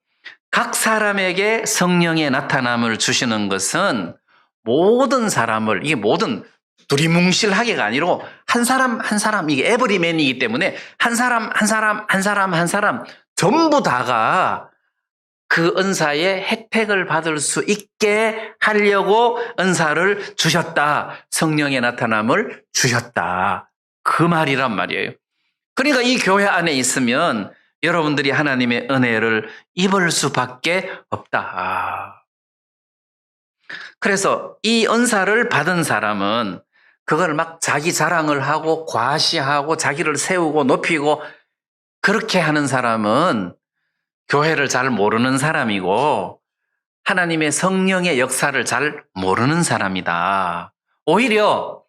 [SPEAKER 1] 각 사람에게 성령의 나타남을 주시는 것은 모든 사람을, 이게 모든 두리뭉실하게가 아니고 한 사람 한 사람, 이게 에브리맨이기 때문에 한 사람 한 사람 한 사람 한 사람 전부 다가 그 은사의 혜택을 받을 수 있게 하려고 은사를 주셨다. 성령의 나타남을 주셨다. 그 말이란 말이에요. 그러니까 이 교회 안에 있으면 여러분들이 하나님의 은혜를 입을 수밖에 없다. 그래서 이 은사를 받은 사람은 그걸 막 자기 자랑을 하고 과시하고 자기를 세우고 높이고 그렇게 하는 사람은 교회를 잘 모르는 사람이고 하나님의 성령의 역사를 잘 모르는 사람이다. 오히려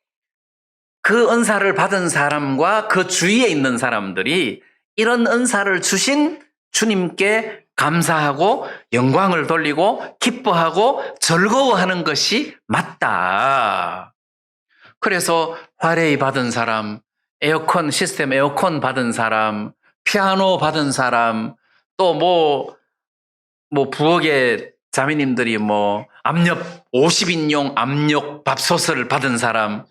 [SPEAKER 1] 그 은사를 받은 사람과 그 주위에 있는 사람들이 이런 은사를 주신 주님께 감사하고 영광을 돌리고 기뻐하고 즐거워하는 것이 맞다. 그래서 화레이 받은 사람, 에어컨 시스템 에어컨 받은 사람, 피아노 받은 사람, 또 부엌에 자매님들이 압력 50인용 압력 밥솥을 받은 사람,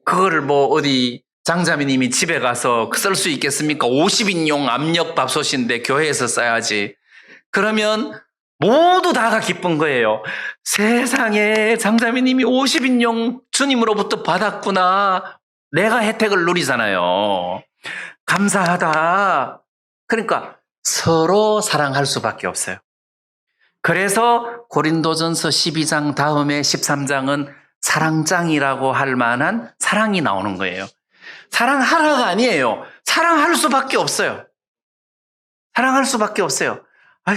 [SPEAKER 1] 그거를 어디 장자매님이 집에 가서 쓸 수 있겠습니까? 50인용 압력 밥솥인데 교회에서 써야지. 그러면 모두 다가 기쁜 거예요. 세상에 장자매님이 50인용 주님으로부터 받았구나. 내가 혜택을 누리잖아요. 감사하다. 그러니까 서로 사랑할 수밖에 없어요. 그래서 고린도전서 12장 다음에 13장은 사랑장이라고 할 만한 사랑이 나오는 거예요. 사랑하라가 아니에요. 사랑할 수밖에 없어요. 사랑할 수밖에 없어요. 아휴,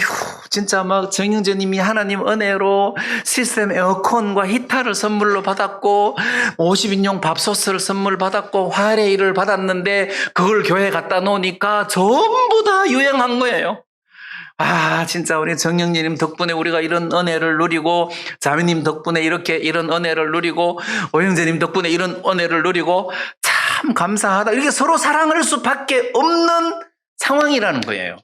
[SPEAKER 1] 진짜 정영재님이 하나님 은혜로 시스템 에어컨과 히터를 선물로 받았고 50인용 밥솥을 선물 받았고 화레이를 받았는데 그걸 교회에 갖다 놓으니까 전부 다 유행한 거예요. 아, 진짜 우리 정영재님 덕분에 우리가 이런 은혜를 누리고 자매님 덕분에 이런 은혜를 누리고 오영재님 덕분에 이런 은혜를 누리고 참 감사하다. 이렇게 서로 사랑할 수밖에 없는 상황이라는 거예요.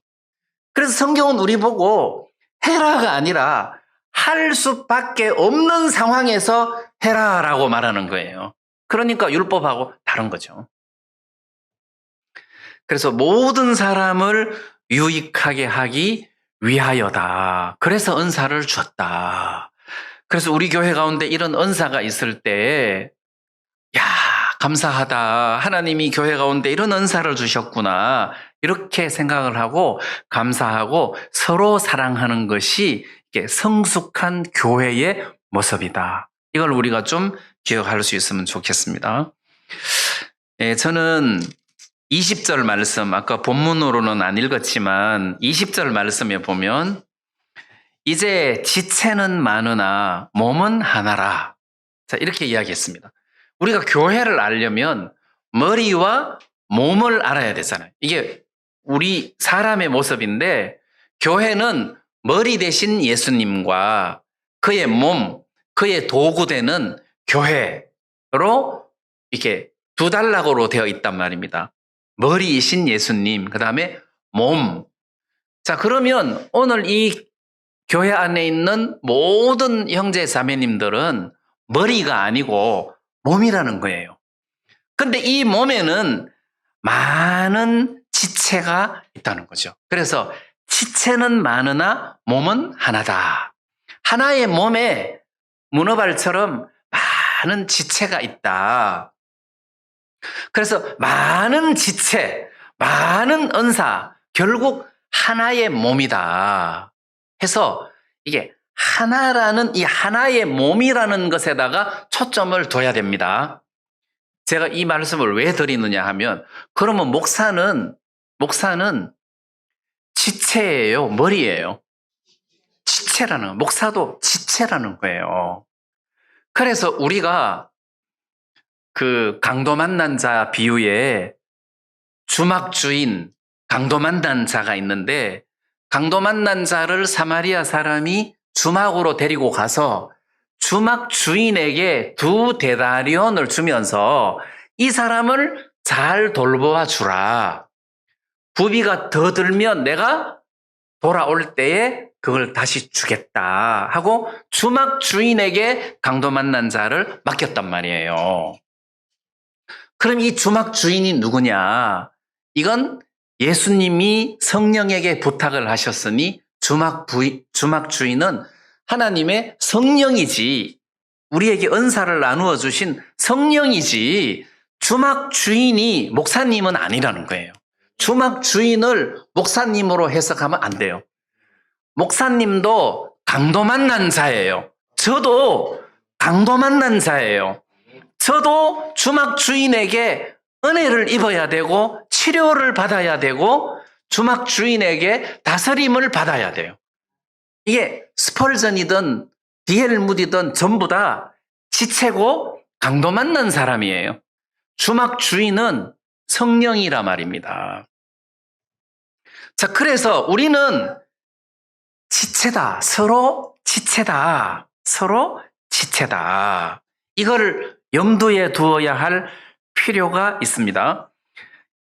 [SPEAKER 1] 그래서 성경은 우리 보고 해라가 아니라 할 수밖에 없는 상황에서 해라라고 말하는 거예요. 그러니까 율법하고 다른 거죠. 그래서 모든 사람을 유익하게 하기 위하여다. 그래서 은사를 주었다. 그래서 우리 교회 가운데 이런 은사가 있을 때, 야, 감사하다. 하나님이 교회 가운데 이런 은사를 주셨구나. 이렇게 생각을 하고 감사하고 서로 사랑하는 것이 성숙한 교회의 모습이다. 이걸 우리가 좀 기억할 수 있으면 좋겠습니다. 저는 20절 말씀, 아까 본문으로는 안 읽었지만 20절 말씀에 보면 이제 지체는 많으나 몸은 하나라. 자, 이렇게 이야기했습니다. 우리가 교회를 알려면 머리와 몸을 알아야 되잖아요. 이게 우리 사람의 모습인데 교회는 머리 대신 예수님과 그의 몸, 그의 도구되는 교회로 이렇게 두 단락으로 되어 있단 말입니다. 머리이신 예수님, 그 다음에 몸. 자, 그러면 오늘 이 교회 안에 있는 모든 형제 자매님들은 머리가 아니고 몸이라는 거예요. 근데 이 몸에는 많은 지체가 있다는 거죠. 그래서 지체는 많으나 몸은 하나다. 하나의 몸에 문어발처럼 많은 지체가 있다. 그래서 많은 지체, 많은 은사, 결국 하나의 몸이다 해서 이게 하나라는 이 하나의 몸이라는 것에다가 초점을 둬야 됩니다. 제가 이 말씀을 왜 드리느냐 하면 그러면 목사는 지체예요, 머리예요? 지체라는, 목사도 지체라는 거예요. 그래서 우리가 그 강도 만난 자 비유에 주막 주인, 강도 만난 자가 있는데 강도 만난 자를 사마리아 사람이 주막으로 데리고 가서 주막 주인에게 2데나리온을 주면서 이 사람을 잘 돌보아 주라. 부비가 더 들면 내가 돌아올 때에 그걸 다시 주겠다 하고 주막 주인에게 강도 만난 자를 맡겼단 말이에요. 그럼 이 주막 주인이 누구냐? 이건 예수님이 성령에게 부탁을 하셨으니 주막 주인은 하나님의 성령이지, 우리에게 은사를 나누어 주신 성령이지 주막 주인이 목사님은 아니라는 거예요. 주막 주인을 목사님으로 해석하면 안 돼요. 목사님도 강도 만난 자예요. 저도 강도 만난 자예요. 저도 주막 주인에게 은혜를 입어야 되고 치료를 받아야 되고 주막 주인에게 다스림을 받아야 돼요. 이게 스펄전이든 D.L. 무디든 전부 다 지체고 강도 만난 사람이에요. 주막 주인은 성령이라 말입니다. 자, 그래서 우리는 지체다. 서로 지체다. 서로 지체다. 이걸 염두에 두어야 할 필요가 있습니다.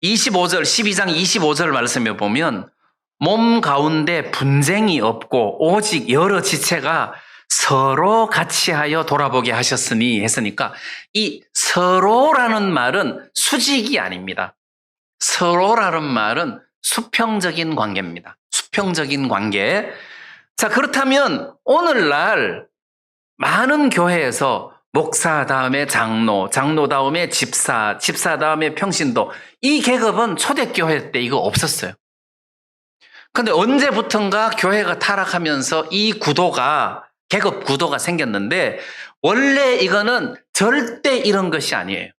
[SPEAKER 1] 12장 25절 말씀에 보면 몸 가운데 분쟁이 없고 오직 여러 지체가 서로 같이 하여 돌아보게 하셨으니 했으니까 이 서로라는 말은 수직이 아닙니다. 서로라는 말은 수평적인 관계입니다. 수평적인 관계. 자, 그렇다면 오늘날 많은 교회에서 목사 다음에 장로, 장로 다음에 집사, 집사 다음에 평신도, 이 계급은 초대교회 때 이거 없었어요. 근데 언제부턴가 교회가 타락하면서 이 구도가, 계급 구도가 생겼는데 원래 이거는 절대 이런 것이 아니에요.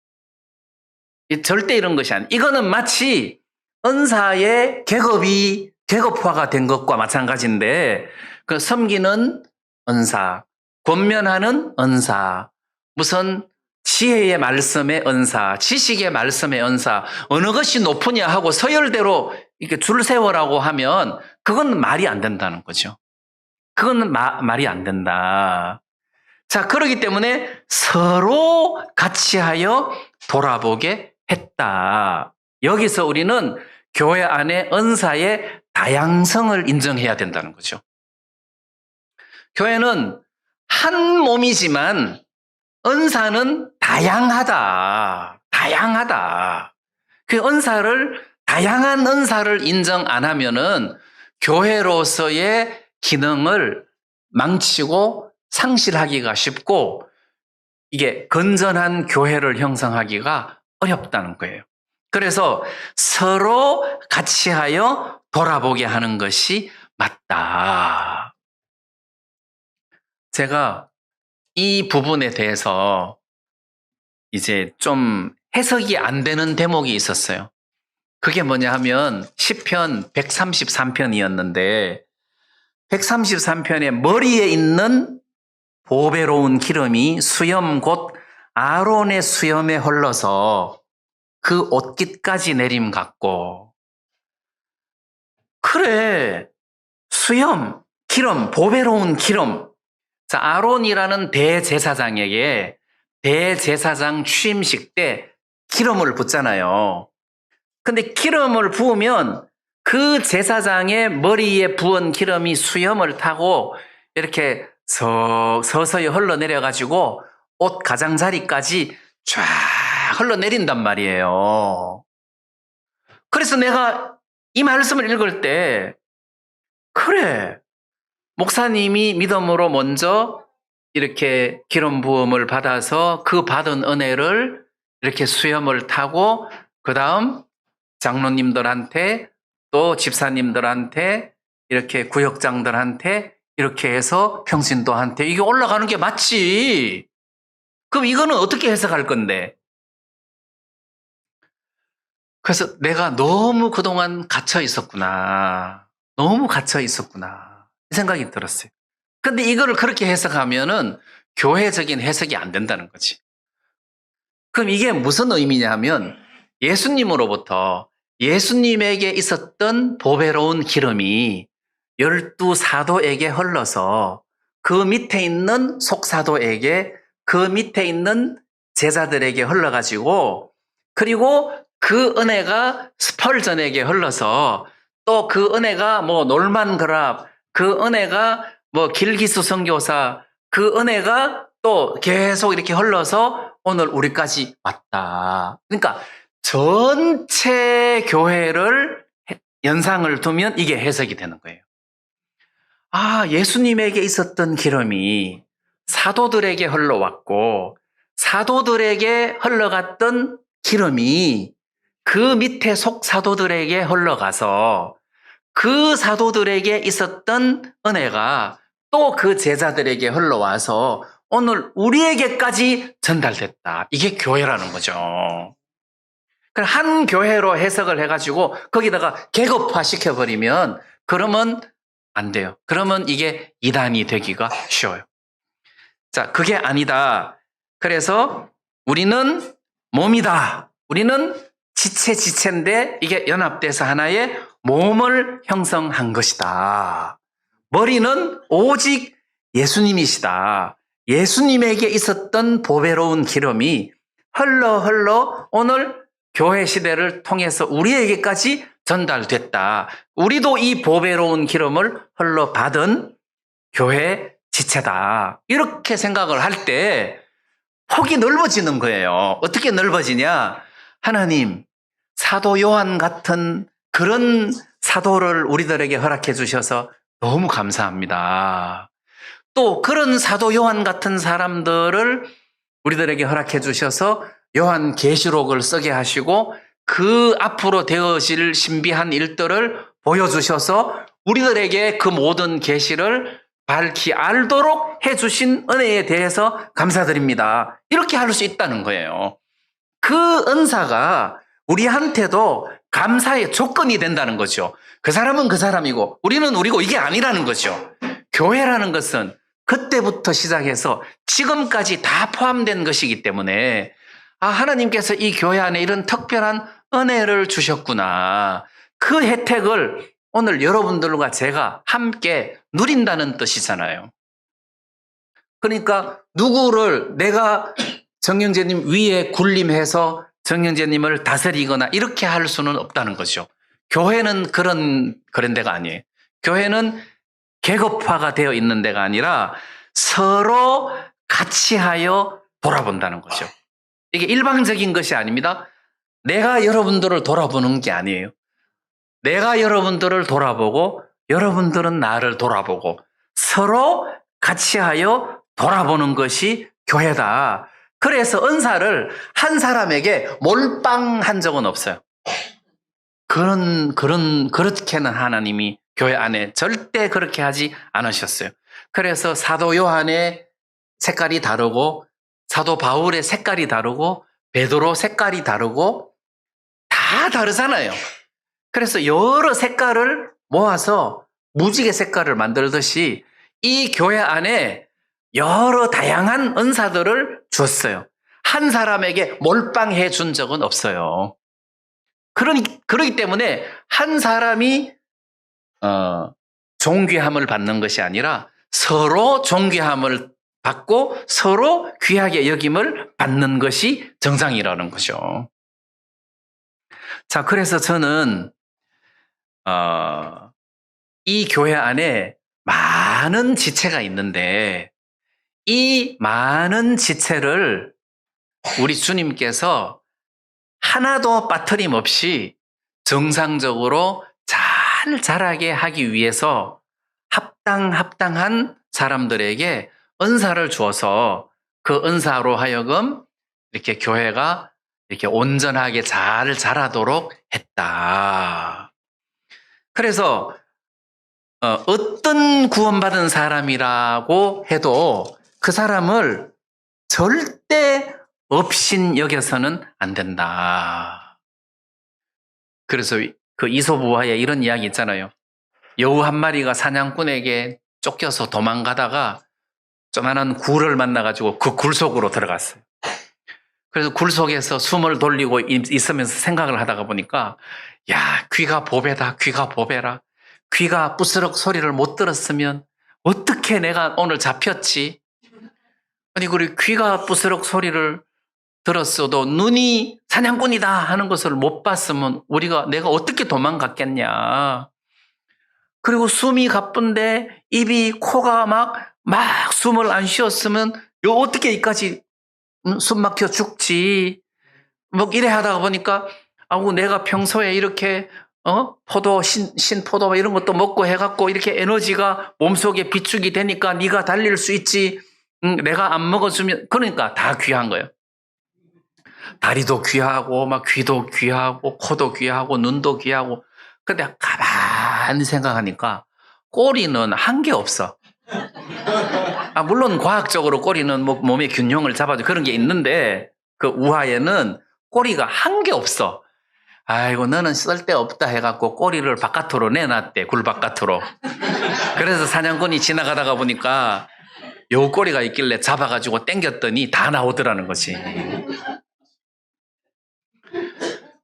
[SPEAKER 1] 절대 이런 것이 아니에요. 이거는 마치 은사의 계급이 계급화가 된 것과 마찬가지인데 그 섬기는 은사, 권면하는 은사, 무슨 지혜의 말씀의 은사, 지식의 말씀의 은사, 어느 것이 높으냐 하고 서열대로 이렇게 줄 세워라고 하면 그건 말이 안 된다는 거죠. 그건 말이 안 된다. 자, 그렇기 때문에 서로 같이 하여 돌아보게 했다. 여기서 우리는 교회 안에 은사의 다양성을 인정해야 된다는 거죠. 교회는 한 몸이지만 은사는 다양하다. 다양하다. 그 다양한 은사를 인정 안 하면은 교회로서의 기능을 망치고 상실하기가 쉽고 이게 건전한 교회를 형성하기가 어렵다는 거예요. 그래서 서로 같이 하여 돌아보게 하는 것이 맞다. 제가 이 부분에 대해서 이제 좀 해석이 안 되는 대목이 있었어요. 그게 뭐냐 하면 시편 133편이었는데 133편의 머리에 있는 보배로운 기름이 수염 곧 아론의 수염에 흘러서 그 옷깃까지 내림 같고, 그래, 수염, 기름, 보배로운 기름. 자, 아론이라는 대제사장에게 대제사장 취임식 때 기름을 붓잖아요. 근데 기름을 부으면 그 제사장의 머리에 부은 기름이 수염을 타고 이렇게 서서히 흘러내려가지고 옷 가장자리까지 쫙 흘러내린단 말이에요. 그래서 내가 이 말씀을 읽을 때, 그래, 목사님이 믿음으로 먼저 이렇게 기름 부음을 받아서 그 받은 은혜를 이렇게 수염을 타고 그 다음 장로님들한테 또 집사님들한테 이렇게 구역장들한테 이렇게 해서 평신도한테 이게 올라가는 게 맞지. 그럼 이거는 어떻게 해석할 건데? 그래서 내가 너무 그동안 갇혀 있었구나. 너무 갇혀 있었구나. 이 생각이 들었어요. 근데 이거를 그렇게 해석하면은 교회적인 해석이 안 된다는 거지. 그럼 이게 무슨 의미냐 하면 예수님으로부터 예수님에게 있었던 보배로운 기름이 12사도에게 흘러서 그 밑에 있는 속사도에게 그 밑에 있는 제자들에게 흘러가지고 그리고 그 은혜가 스펄전에게 흘러서 또 그 은혜가 뭐 놀만 그랍 그 은혜가 뭐 길기수 선교사 그 은혜가 또 계속 이렇게 흘러서 오늘 우리까지 왔다. 그러니까 전체 교회를 연상을 두면 이게 해석이 되는 거예요. 아, 예수님에게 있었던 기름이 사도들에게 흘러왔고 사도들에게 흘러갔던 기름이 그 밑에 속사도들에게 흘러가서 그 사도들에게 있었던 은혜가 또 그 제자들에게 흘러와서 오늘 우리에게까지 전달됐다. 이게 교회라는 거죠. 한 교회로 해석을 해가지고 거기다가 계급화 시켜버리면 그러면 안 돼요. 그러면 이게 이단이 되기가 쉬워요. 자, 그게 아니다. 그래서 우리는 몸이다. 우리는 지체인데 이게 연합돼서 하나의 몸을 형성한 것이다. 머리는 오직 예수님이시다. 예수님에게 있었던 보배로운 기름이 흘러 오늘 교회 시대를 통해서 우리에게까지 전달됐다. 우리도 이 보배로운 기름을 흘러 받은 교회 지체다. 이렇게 생각을 할 때 폭이 넓어지는 거예요. 어떻게 넓어지냐? 하나님, 사도 요한 같은 그런 사도를 우리들에게 허락해 주셔서 너무 감사합니다. 또 그런 사도 요한 같은 사람들을 우리들에게 허락해 주셔서 요한 계시록을 쓰게 하시고 그 앞으로 되어질 신비한 일들을 보여주셔서 우리들에게 그 모든 계시를 밝히 알도록 해주신 은혜에 대해서 감사드립니다. 이렇게 할 수 있다는 거예요. 그 은사가 우리한테도 감사의 조건이 된다는 거죠. 그 사람은 그 사람이고 우리는 우리고 이게 아니라는 거죠. 교회라는 것은 그때부터 시작해서 지금까지 다 포함된 것이기 때문에 아, 하나님께서 이 교회 안에 이런 특별한 은혜를 주셨구나. 그 혜택을 오늘 여러분들과 제가 함께 누린다는 뜻이잖아요. 그러니까 누구를 내가 정영재님 위에 군림해서 정영재님을 다스리거나 이렇게 할 수는 없다는 거죠. 교회는 그런 데가 아니에요. 교회는 계급화가 되어 있는 데가 아니라 서로 같이 하여 돌아본다는 거죠. 이게 일방적인 것이 아닙니다. 내가 여러분들을 돌아보는 게 아니에요. 내가 여러분들을 돌아보고 여러분들은 나를 돌아보고 서로 같이 하여 돌아보는 것이 교회다. 그래서 은사를 한 사람에게 몰빵한 적은 없어요. 그렇게는 하나님이 교회 안에 절대 그렇게 하지 않으셨어요. 그래서 사도 요한의 색깔이 다르고 사도 바울의 색깔이 다르고 베드로 색깔이 다르고 다 다르잖아요. 그래서 여러 색깔을 모아서 무지개 색깔을 만들듯이 이 교회 안에 여러 다양한 은사들을 주었어요. 한 사람에게 몰빵해 준 적은 없어요. 그러기 때문에 한 사람이 존귀함을 받는 것이 아니라 서로 존귀함을 받고 서로 귀하게 여김을 받는 것이 정상이라는 거죠. 자, 그래서 저는 이 교회 안에 많은 지체가 있는데 이 많은 지체를 우리 주님께서 하나도 빠트림 없이 정상적으로 잘 자라게 하기 위해서 합당한 사람들에게 은사를 주어서 그 은사로 하여금 이렇게 교회가 이렇게 온전하게 잘 자라도록 했다. 그래서 어떤 구원받은 사람이라고 해도 그 사람을 절대 업신 여겨서는 안 된다. 그래서 그 이솝우화에 이런 이야기 있잖아요. 여우 한 마리가 사냥꾼에게 쫓겨서 도망가다가 조만한 굴을 만나가지고 그 굴 속으로 들어갔어요. 그래서 굴 속에서 숨을 돌리고 있으면서 생각을 하다가 보니까 야, 귀가 보배다, 귀가 보배라. 귀가 부스럭 소리를 못 들었으면 어떻게 내가 오늘 잡혔지? 아니, 그리고 귀가 부스럭 소리를 들었어도 눈이 사냥꾼이다 하는 것을 못 봤으면 내가 어떻게 도망갔겠냐. 그리고 숨이 가쁜데 입이 코가 막 숨을 안 쉬었으면 어떻게 여기까지 숨 막혀 죽지. 뭐 이래 하다가 보니까 내가 평소에 이렇게 포도 신포도 이런 것도 먹고 해갖고 이렇게 에너지가 몸속에 비축이 되니까 네가 달릴 수 있지. 내가 안 먹어주면 그러니까 다 귀한 거예요. 다리도 귀하고 막 귀도 귀하고 코도 귀하고 눈도 귀하고. 근데 가만히 생각하니까 꼬리는 한 게 없어. 물론 과학적으로 꼬리는 뭐 몸의 균형을 잡아줘 그런 게 있는데 그 우화에는 꼬리가 한 게 없어. 아이고 너는 쓸데없다 해갖고 꼬리를 바깥으로 내놨대. 굴 바깥으로. 그래서 사냥꾼이 지나가다가 보니까 요 꼬리가 있길래 잡아가지고 당겼더니 다 나오더라는 거지.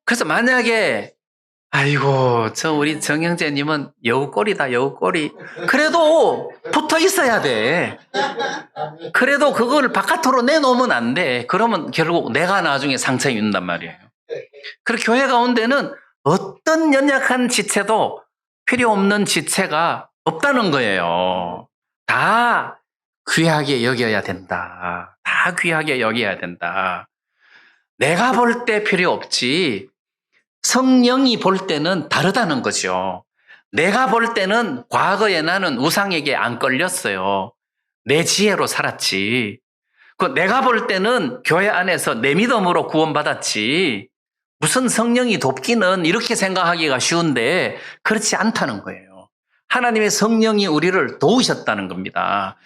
[SPEAKER 1] 그래서 만약에 아이고 우리 정형제님은 여우꼬리다 여우꼬리. 그래도 붙어 있어야 돼. 그래도 그걸 바깥으로 내놓으면 안 돼. 그러면 결국 내가 나중에 상처 입는단 말이에요. 그리고 교회 가운데는 어떤 연약한 지체도 필요 없는 지체가 없다는 거예요. 다 귀하게 여겨야 된다. 다 귀하게 여겨야 된다. 내가 볼 때 필요 없지 성령이 볼 때는 다르다는 거죠. 내가 볼 때는 과거에 나는 우상에게 안 끌렸어요. 내 지혜로 살았지. 내가 볼 때는 교회 안에서 내 믿음으로 구원받았지. 무슨 성령이 돕기는 이렇게 생각하기가 쉬운데 그렇지 않다는 거예요. 하나님의 성령이 우리를 도우셨다는 겁니다.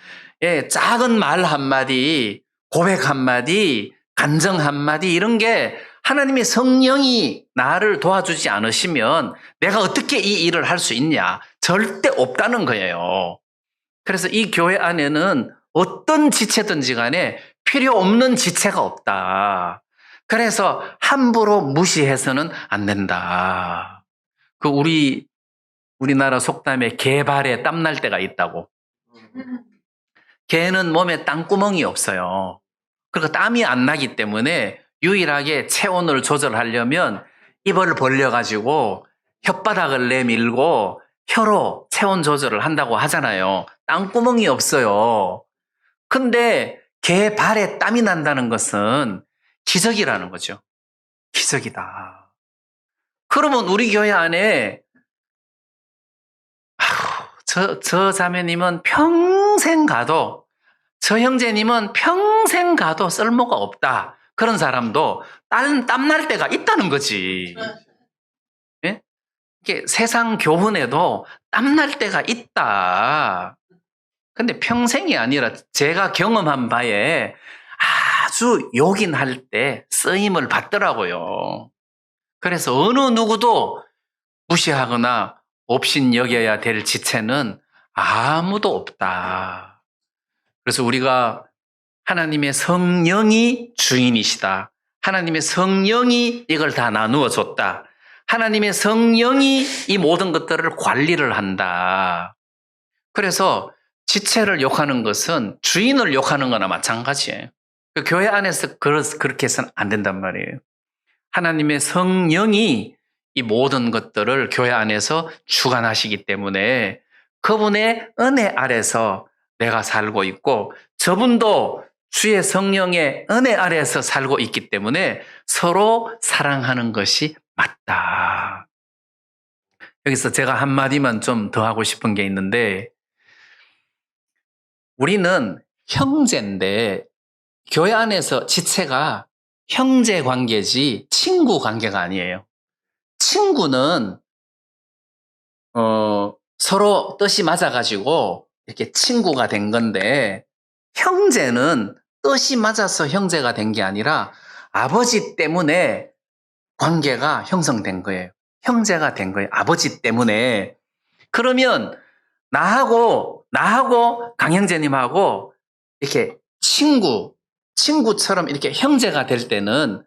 [SPEAKER 1] 작은 말 한마디, 고백 한마디, 간정 한마디 이런 게 하나님의 성령이 나를 도와주지 않으시면 내가 어떻게 이 일을 할 수 있냐? 절대 없다는 거예요. 그래서 이 교회 안에는 어떤 지체든지 간에 필요 없는 지체가 없다. 그래서 함부로 무시해서는 안 된다. 우리나라 속담에 개발에 땀날 때가 있다고. 개는 몸에 땅구멍이 없어요. 그러니까 땀이 안 나기 때문에 유일하게 체온을 조절하려면 입을 벌려가지고 혓바닥을 내밀고 혀로 체온 조절을 한다고 하잖아요. 땅구멍이 없어요. 근데 개 발에 땀이 난다는 것은 기적이라는 거죠. 기적이다. 그러면 우리 교회 안에 저 자매님은 평생 가도 저 형제님은 평생 가도 쓸모가 없다. 그런 사람도 땀날 때가 있다는 거지. 예? 이게 세상 교훈에도 땀날 때가 있다. 근데 평생이 아니라 제가 경험한 바에 아주 요긴할 때 쓰임을 받더라고요. 그래서 어느 누구도 무시하거나 없인 여겨야 될 지체는 아무도 없다. 그래서 우리가 하나님의 성령이 주인이시다. 하나님의 성령이 이걸 다 나누어 줬다. 하나님의 성령이 이 모든 것들을 관리를 한다. 그래서 지체를 욕하는 것은 주인을 욕하는 거나 마찬가지예요. 교회 안에서 그렇게 해서는 안 된단 말이에요. 하나님의 성령이 이 모든 것들을 교회 안에서 주관하시기 때문에 그분의 은혜 아래서 내가 살고 있고 저분도 주의 성령의 은혜 아래에서 살고 있기 때문에 서로 사랑하는 것이 맞다. 여기서 제가 한마디만 좀 더 하고 싶은 게 있는데 우리는 형제인데 교회 안에서 지체가 형제 관계지 친구 관계가 아니에요. 친구는 서로 뜻이 맞아가지고 이렇게 친구가 된 건데, 형제는 뜻이 맞아서 형제가 된 게 아니라 아버지 때문에 관계가 형성된 거예요. 형제가 된 거예요. 아버지 때문에. 그러면 나하고 강형제님하고 이렇게 친구처럼 이렇게 형제가 될 때는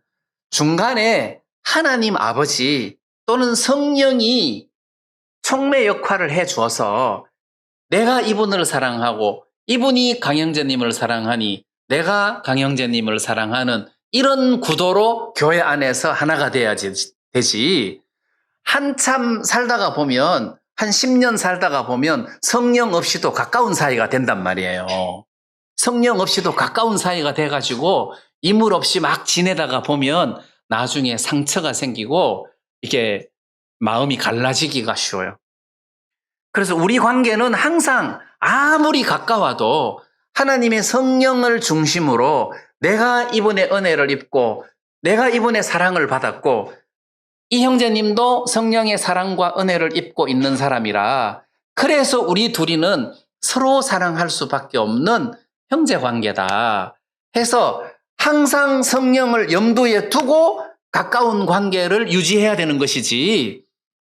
[SPEAKER 1] 중간에 하나님 아버지 또는 성령이 촉매 역할을 해 주어서 내가 이분을 사랑하고 이분이 강형제님을 사랑하니 내가 강형제님을 사랑하는 이런 구도로 교회 안에서 하나가 돼야지 되지. 한참 살다가 보면 한 10년 살다가 보면 성령 없이도 가까운 사이가 된단 말이에요. 성령 없이도 가까운 사이가 돼가지고 이물 없이 막 지내다가 보면 나중에 상처가 생기고 이게 마음이 갈라지기가 쉬워요. 그래서 우리 관계는 항상 아무리 가까워도 하나님의 성령을 중심으로 내가 이분의 은혜를 입고 내가 이분의 사랑을 받았고 이 형제님도 성령의 사랑과 은혜를 입고 있는 사람이라 그래서 우리 둘이는 서로 사랑할 수밖에 없는 형제 관계다 해서 항상 성령을 염두에 두고 가까운 관계를 유지해야 되는 것이지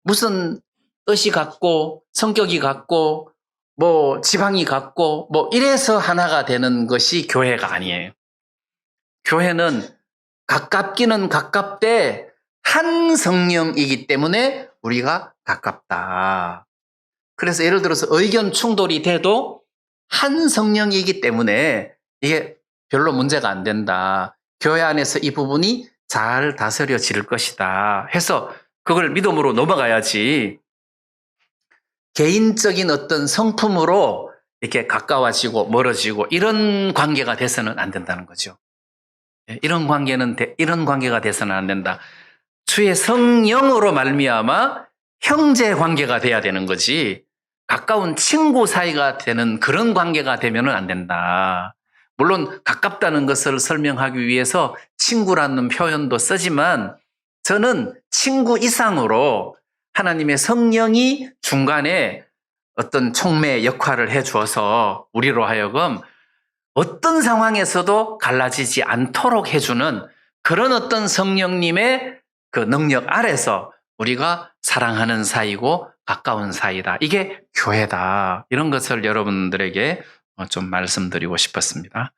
[SPEAKER 1] 무슨 뜻이 같고 성격이 같고 뭐 지방이 같고 뭐 이래서 하나가 되는 것이 교회가 아니에요. 교회는 가깝기는 가깝되 한 성령이기 때문에 우리가 가깝다. 그래서 예를 들어서 의견 충돌이 돼도 한 성령이기 때문에 이게 별로 문제가 안 된다. 교회 안에서 이 부분이 잘 다스려질 것이다 해서 그걸 믿음으로 넘어가야지 개인적인 어떤 성품으로 이렇게 가까워지고 멀어지고 이런 관계가 돼서는 안 된다는 거죠. 이런 관계가 돼서는 안 된다. 주의 성령으로 말미암아 형제 관계가 돼야 되는 거지 가까운 친구 사이가 되는 그런 관계가 되면은 안 된다. 물론 가깝다는 것을 설명하기 위해서 친구라는 표현도 쓰지만 저는 친구 이상으로 하나님의 성령이 중간에 어떤 촉매 역할을 해 주어서 우리로 하여금 어떤 상황에서도 갈라지지 않도록 해주는 그런 어떤 성령님의 그 능력 아래서 우리가 사랑하는 사이고 가까운 사이다. 이게 교회다. 이런 것을 여러분들에게 좀 말씀드리고 싶었습니다.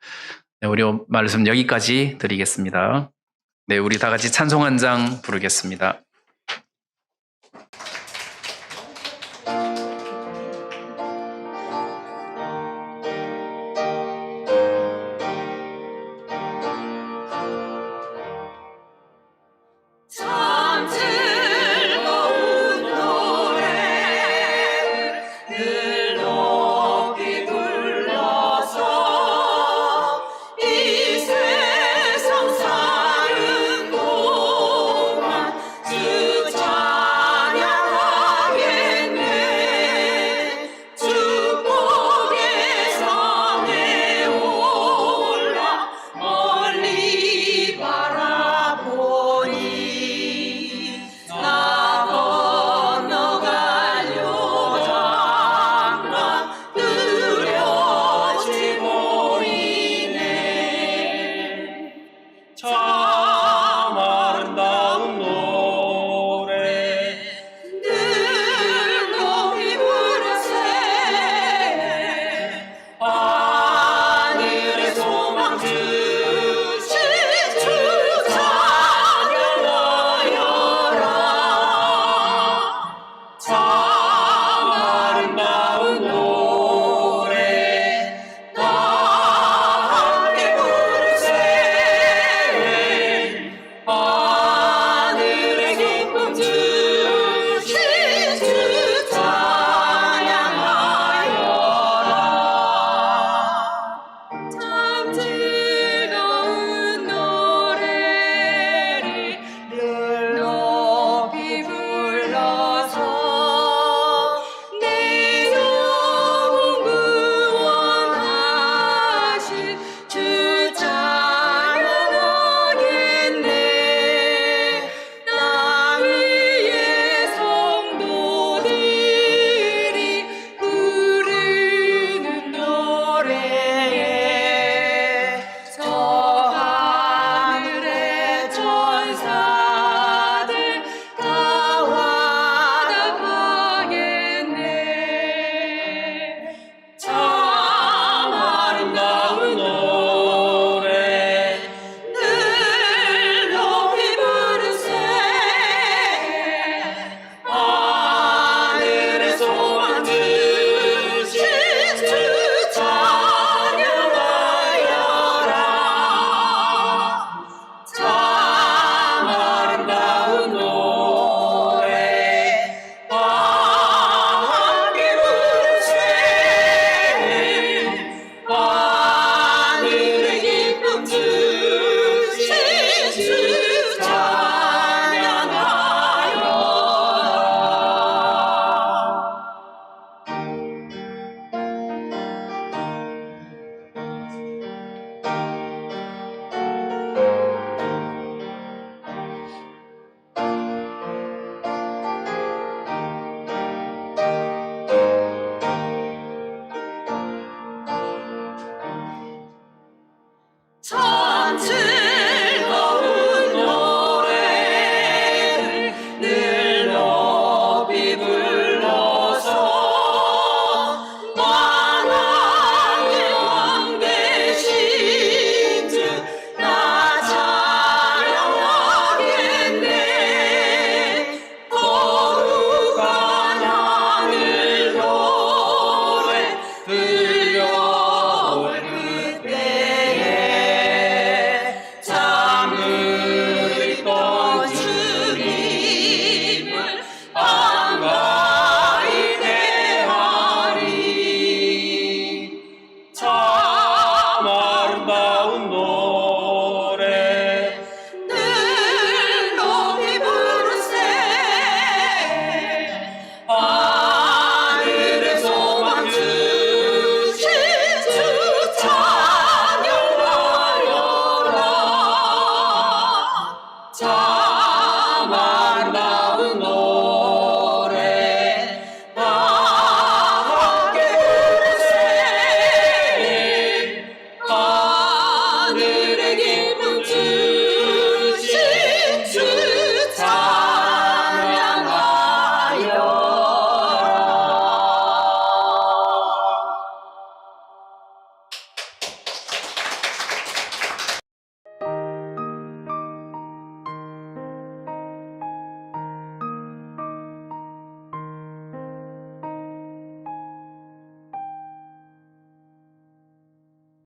[SPEAKER 1] 네, 우리 말씀 여기까지 드리겠습니다. 네, 우리 다 같이 찬송 한 장 부르겠습니다.